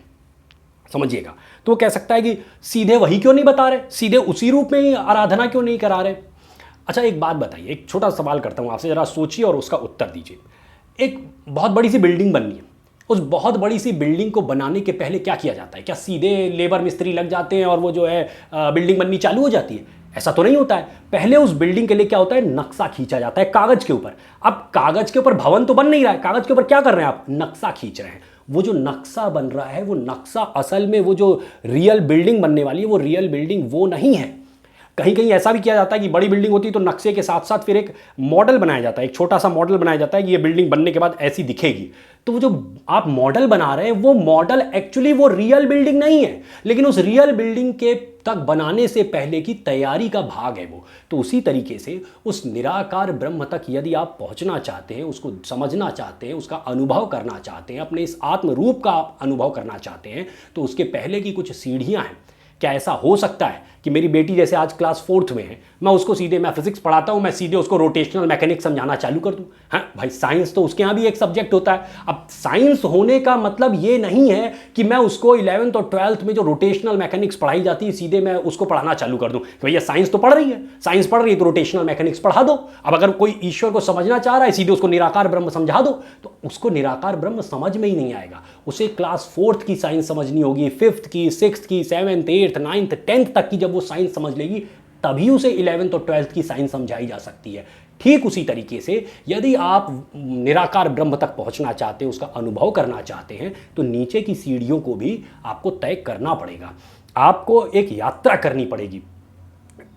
समझिएगा, तो वो कह सकता है कि सीधे वही क्यों नहीं बता रहे, सीधे उसी रूप में ही आराधना क्यों नहीं करा रहे। अच्छा, एक बात बताइए, एक छोटा सवाल करता हूँ आपसे, ज़रा सोचिए और उसका उत्तर दीजिए। एक बहुत बड़ी सी बिल्डिंग बननी है, उस बहुत बड़ी सी बिल्डिंग को बनाने के पहले क्या किया जाता है? क्या सीधे लेबर मिस्त्री लग जाते हैं और वो जो है बिल्डिंग बननी चालू हो जाती है? ऐसा तो नहीं होता है। पहले उस बिल्डिंग के लिए क्या होता है, नक्शा खींचा जाता है कागज के ऊपर। अब कागज के ऊपर भवन तो बन नहीं रहा है, कागज के ऊपर क्या कर रहे हैं आप, नक्शा खींच रहे हैं। वो जो नक्शा बन रहा है, वो नक्शा असल में वो जो रियल बिल्डिंग बनने वाली है, वो रियल बिल्डिंग वो नहीं है। कहीं कहीं ऐसा भी किया जाता है कि बड़ी बिल्डिंग होती है तो नक्शे के साथ साथ फिर एक मॉडल बनाया जाता है, एक छोटा सा मॉडल बनाया जाता है कि ये बिल्डिंग बनने के बाद ऐसी दिखेगी। तो वो जो आप मॉडल बना रहे हैं वो मॉडल एक्चुअली वो रियल बिल्डिंग नहीं है, लेकिन उस रियल बिल्डिंग के तक बनाने से पहले की तैयारी का भाग है वो। तो उसी तरीके से उस निराकार ब्रह्म तक यदि आप पहुंचना चाहते हैं, उसको समझना चाहते हैं, उसका अनुभव करना चाहते हैं, अपने इस आत्म रूप का अनुभव करना चाहते हैं, तो उसके पहले की कुछ सीढ़ियां हैं। क्या ऐसा हो सकता है कि मेरी बेटी जैसे आज क्लास 4th में है, मैं उसको सीधे, मैं फिजिक्स पढ़ाता हूँ, मैं सीधे उसको रोटेशनल मैकेनिक्स समझाना चालू कर दूँ? हाँ भाई, साइंस तो उसके यहाँ भी एक सब्जेक्ट होता है। अब साइंस होने का मतलब ये नहीं है कि मैं उसको 11th और 12th में जो रोटेशनल मैकेनिक्स पढ़ाई जाती है सीधे मैं उसको पढ़ाना चालू कर दूँ कि भैया साइंस तो पढ़ रही है, साइंस पढ़ रही है तो रोटेशनल मैकेनिक्स पढ़ा दो। अब अगर कोई ईश्वर को समझना चाह रहा है, सीधे उसको निराकार ब्रह्म समझा दो, तो उसको निराकार ब्रह्म समझ में ही नहीं आएगा। उसे क्लास 4th की साइंस समझनी होगी, 5th की, 6th की, 7th, 8th, 9th, 10th तक की जब वो साइंस समझ लेगी तभी उसे 11th और 12th की साइंस समझाई जा सकती है। ठीक उसी तरीके से यदि आप निराकार ब्रह्म तक पहुंचना चाहते हैं, उसका अनुभव करना चाहते हैं, तो नीचे की सीढ़ियों को भी आपको तय करना पड़ेगा। आपको एक यात्रा करनी पड़ेगी।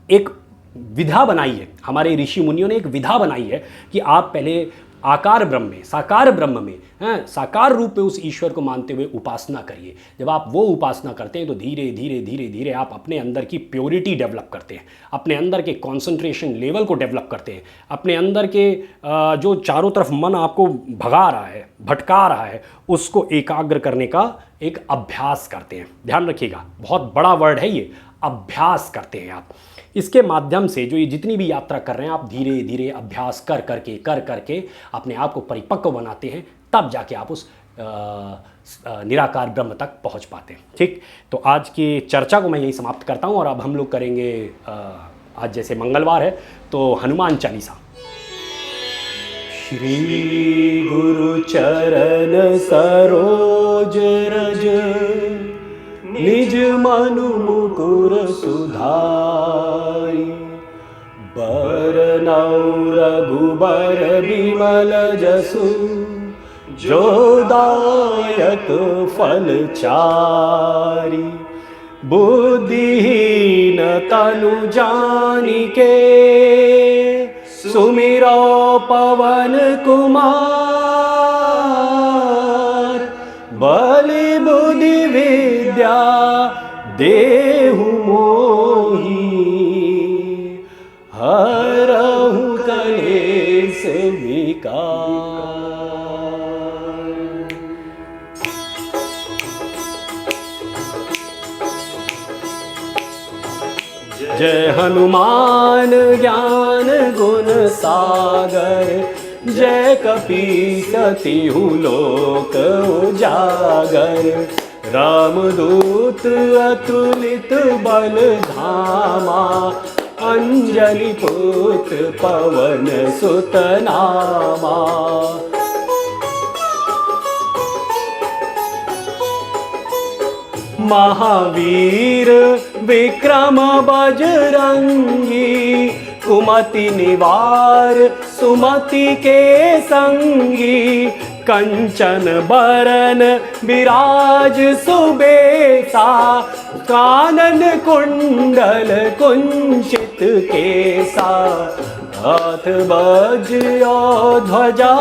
एक विधा बनाई है, हमारे ऋषि मुनियों ने एक विधा बनाई है कि आप पहले आकार ब्रह्म में, साकार ब्रह्म में, साकार रूप में उस ईश्वर को मानते हुए उपासना करिए। जब आप वो उपासना करते हैं तो धीरे धीरे धीरे धीरे आप अपने अंदर की प्योरिटी डेवलप करते हैं, अपने अंदर के कॉन्सेंट्रेशन लेवल को डेवलप करते हैं, अपने अंदर के जो चारों तरफ मन आपको भगा रहा है, भटका रहा है, उसको एकाग्र करने का एक अभ्यास करते हैं। ध्यान रखिएगा, बहुत बड़ा वर्ड है ये, अभ्यास करते हैं आप। इसके माध्यम से जो ये जितनी भी यात्रा कर रहे हैं आप धीरे धीरे अभ्यास कर करके अपने आप को परिपक्व बनाते हैं, तब जाके आप उस निराकार ब्रह्म तक पहुंच पाते हैं। ठीक, तो आज की चर्चा को मैं यही समाप्त करता हूं और अब हम लोग करेंगे, आज जैसे मंगलवार है तो हनुमान चालीसा। श्री गुरु चरण सरोज रज, निज मनु मुकुर सुधारी, बरनउँ रघुबर बिमल जसु, जो दायक फल चारि। बुद्धिहीन तनु जानिके, सुमिरो पवन कुमार। बलि बुद्धि विद्या देहु मोहि, हरहु कलेश विकार। जय हनुमान ज्ञान गुण सागर, जय कपीस तिहु लोक उजागर। रामदूत अतुलित बल धामा, अंजनी पुत्र पवन सुत नामा। महावीर विक्रम बजरंगी, कुमति निवार सुमति के संगी, कंचन बरन विराज सुबेसा, कानन कुंडल कुंचित केसा, हाथ बज्र ध्वजा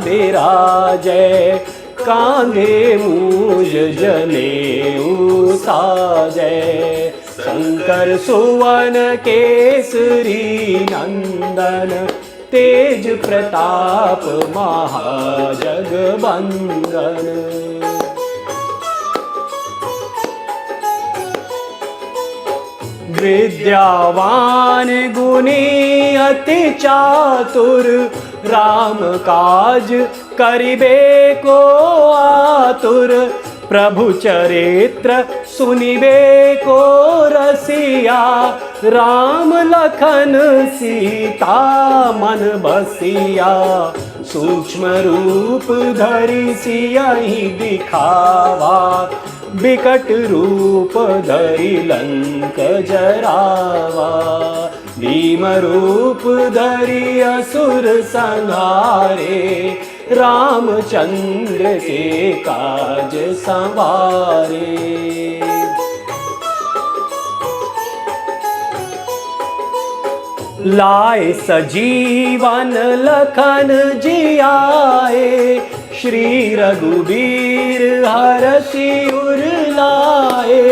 विराजै, कांधे मूज जनेऊ साजै, शंकर सुवन केसरी नंदन, तेज प्रताप महाजगबंदन। विद्यावान गुणी अति चातुर, राम काज करिबे को आतुर, प्रभु चरित्र सुनिबे को रसिया, राम लखन सीता मन बसिया, सूक्ष्म रूप धरि सियहि दिखावा, विकट रूप धरि लंक जरावा, भीम रूप धरि असुर संहारे, रामचंद्र के काज संवारे। लाए सजीवन लखन जियाए, श्री रघुबीर हरषि उर लाए,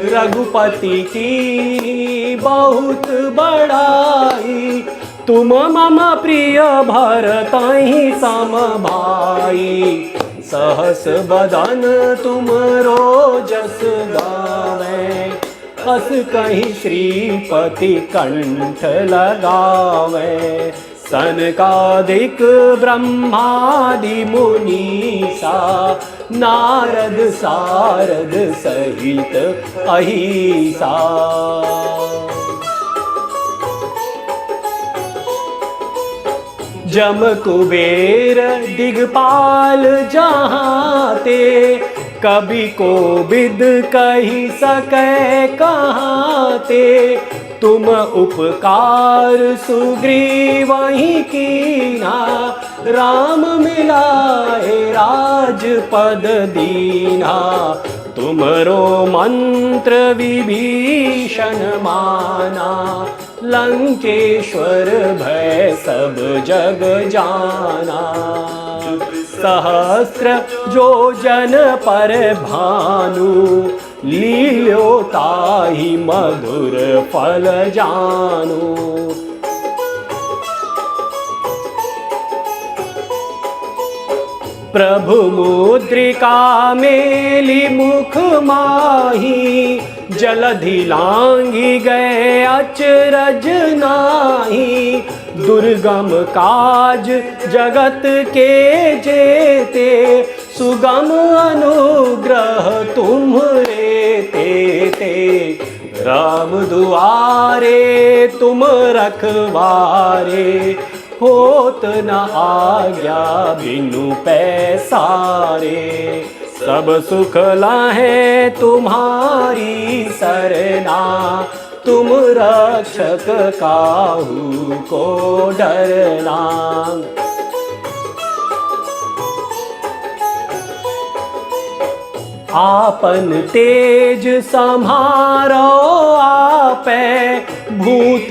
रघुपति की बहुत बड़ाई, तुम मम प्रिय भरतहि सम भाई, सहस बदन तुम रोजस गावै, अस कहीं श्रीपति कंठ लगावै, सनकादिक ब्रह्मादि मुनीसा, नारद सारद सहित अहिसा। जम कुबेर दिगपाल जहाँ ते, कभी को विद कही सकै कहाँ ते, तुम उपकार सुग्रीवहि कीना, राम मिलाए राजपद दीना, तुमरो मंत्र विभीषण माना, लंकेश्वर भय सब जग जाना, सहस्र योजन पर भानु, लील्यो ताहि मधुर फल जानु। प्रभु मुद्रिका मेली मुख माही, जलधि लांघि गए अचरज नाही, दुर्गम काज जगत के जेते, सुगम अनुग्रह तुम्हरे तेते, राम दुआरे तुम रखवारे, होत न आज्ञा बिनु पैसारे, सब सुख लाहे तुम्हारी सरना, तुम रक्षक काहू को डरना। आपन तेज सम्हारो आपै, भूत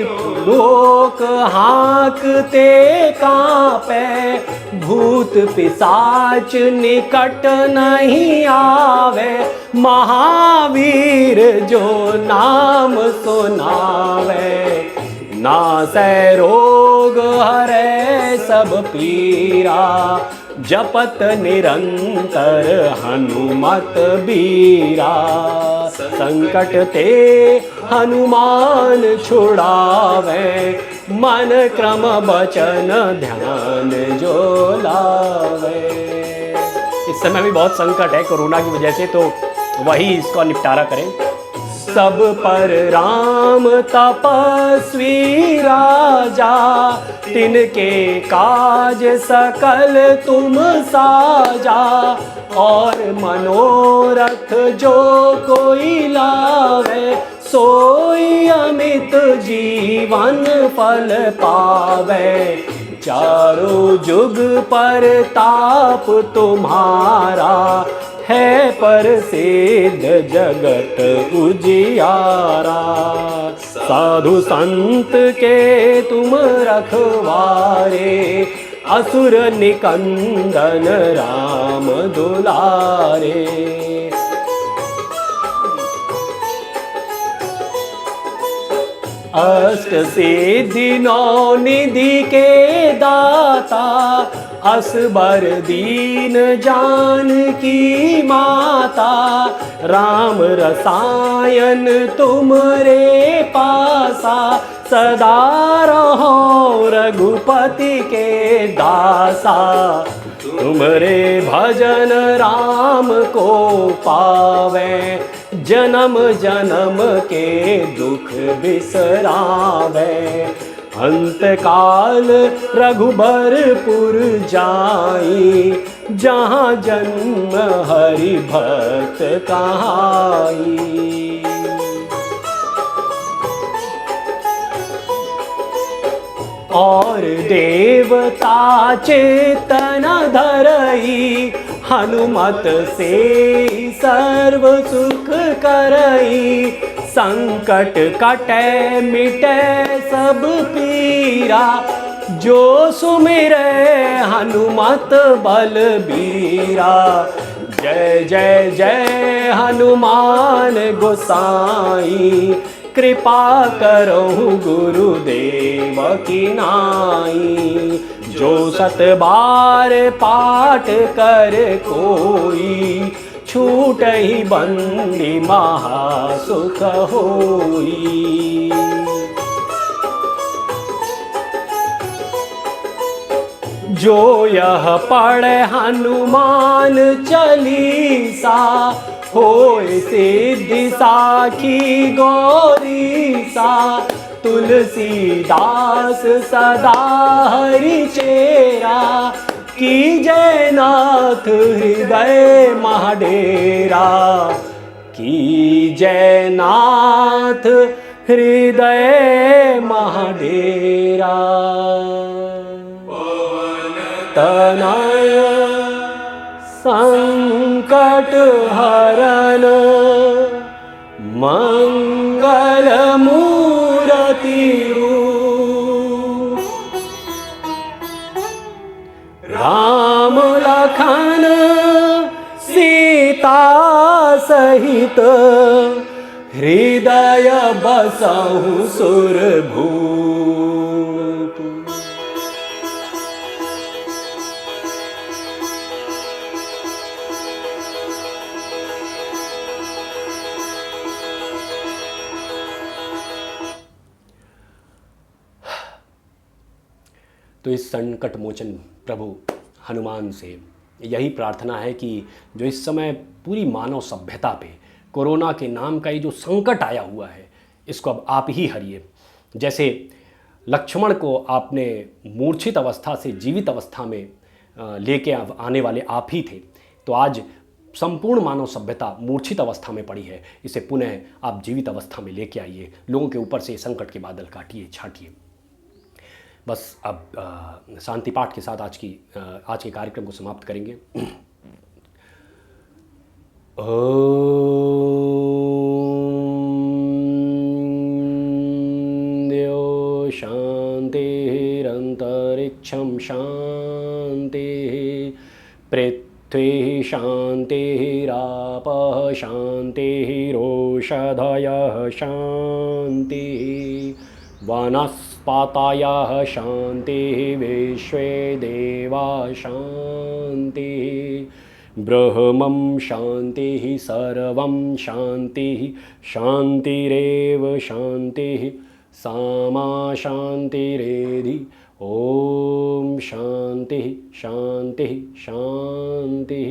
लोक हाँकते कांपै, भूत पिशाच निकट नहीं आवे, महावीर जो नाम सुनावे, नासै रोग हरै सब पीरा, जपत निरंतर हनुमत बीरा, संकट ते हनुमान छुड़ावे, मन क्रम बचन ध्यान जो लावे। इस समय भी बहुत संकट है कोरोना की वजह से, तो वही इसका निपटारा करें। सब पर राम तपस्वी राजा, तिनके काज सकल तुम साजा, और मनोरथ जो कोई लावे, सोई अमित अमृत जीवन फल पावे, चारों जुग पर ताप तुम्हारा, है प्रसिद्ध जगत उजियारा। साधु संत के तुम रखवारे, असुर निकंदन राम दुलारे। अष्ट सिद्धि नौ निधि के दाता, असबर दीन जानकी माता, राम रसायन तुमरे पासा, सदा रहो रघुपति के दासा। तुमरे भजन राम को पावे, जन्म जन्म के दुख बिसरावे। अंत काल रघुबरपुर जाई, जहाँ जन्म हरि भक्त कहाई। और देवता चेतन धरई, हनुमत से सर्व सुख करई। संकट कटे मिटे सब पीरा, जो सुमिरै हनुमत बलबीरा। जय जय जय हनुमान गोसाई, कृपा करहु गुरुदेव की नाई। जो सत बार पाठ कर कोई, छूटहि बंदी महासुख होई। जो यह पढ़े हनुमान चालीसा, होय सिद्धि साखी गौरीसा। तुलसीदास सदा हरि चेरा, की जय नाथ हृदय महाडेरा। की जय नाथ हृदय महाडेरा। तनय संकट हरन, मंगल मूर्ति रूप। राम लखन सीता सहित, हृदय बसहु सुरभूप। तो इस संकट मोचन प्रभु हनुमान से यही प्रार्थना है कि जो इस समय पूरी मानव सभ्यता पे कोरोना के नाम का ये जो संकट आया हुआ है, इसको अब आप ही हरिए। जैसे लक्ष्मण को आपने मूर्छित अवस्था से जीवित अवस्था में लेके आने वाले आप ही थे, तो आज संपूर्ण मानव सभ्यता मूर्छित अवस्था में पड़ी है, इसे पुनः आप जीवित अवस्था में लेके आइए। लोगों के ऊपर से संकट के बादल काटिए, छाटिए। बस अब शांति पाठ के साथ आज के कार्यक्रम को समाप्त करेंगे। ओम शांतिरंतरिक्षं शांति, पृथ्वी शांतिरापः शांतिरोषधयः शांति, वनस्पतयः शान्तिः, विश्वे देवा शान्तिः। ब्रह्मं शान्तिः, सर्वं शान्तिः, शान्तिरेव शान्तिः, सामा शान्तिरेधि। ॐ शान्तिः शान्तिः शान्तिः।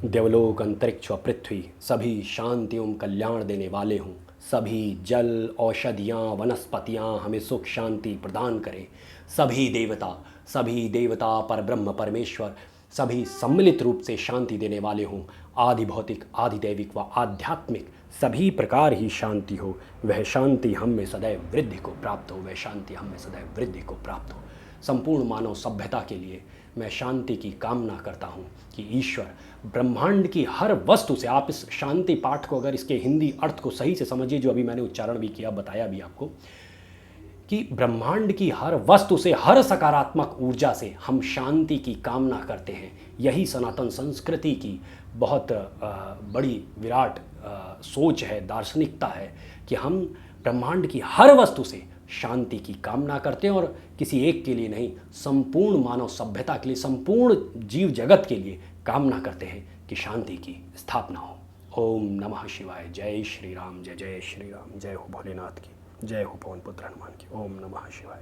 देवलोक, अंतरिक्ष व पृथ्वी सभी शांति एवं कल्याण देने वाले हों। सभी जल, औषधियाँ, वनस्पतियाँ हमें सुख शांति प्रदान करें। सभी देवता परब्रह्म परमेश्वर सभी सम्मिलित रूप से शांति देने वाले हों। आदि भौतिक, आदि दैविक व आध्यात्मिक सभी प्रकार ही शांति हो, वह शांति हम में सदैव वृद्धि को प्राप्त हो, वह शांति हम में सदैव वृद्धि को प्राप्त हो। संपूर्ण मानव सभ्यता के लिए मैं शांति की कामना करता हूँ कि ईश्वर ब्रह्मांड की हर वस्तु से, आप इस शांति पाठ को अगर इसके हिंदी अर्थ को सही से समझिए, जो अभी मैंने उच्चारण भी किया, बताया भी आपको, कि ब्रह्मांड की हर वस्तु से, हर सकारात्मक ऊर्जा से हम शांति की कामना करते हैं। यही सनातन संस्कृति की बहुत बड़ी विराट सोच है, दार्शनिकता है कि हम ब्रह्मांड की हर वस्तु से शांति की कामना करते हैं, और किसी एक के लिए नहीं, संपूर्ण मानव सभ्यता के लिए, संपूर्ण जीव जगत के लिए कामना करते हैं कि शांति की स्थापना हो। ओम नमः शिवाय। जय श्री राम, जय जय श्री राम। जय हो भोलेनाथ की, जय हो पवन पुत्र हनुमान की। ओम नमः शिवाय।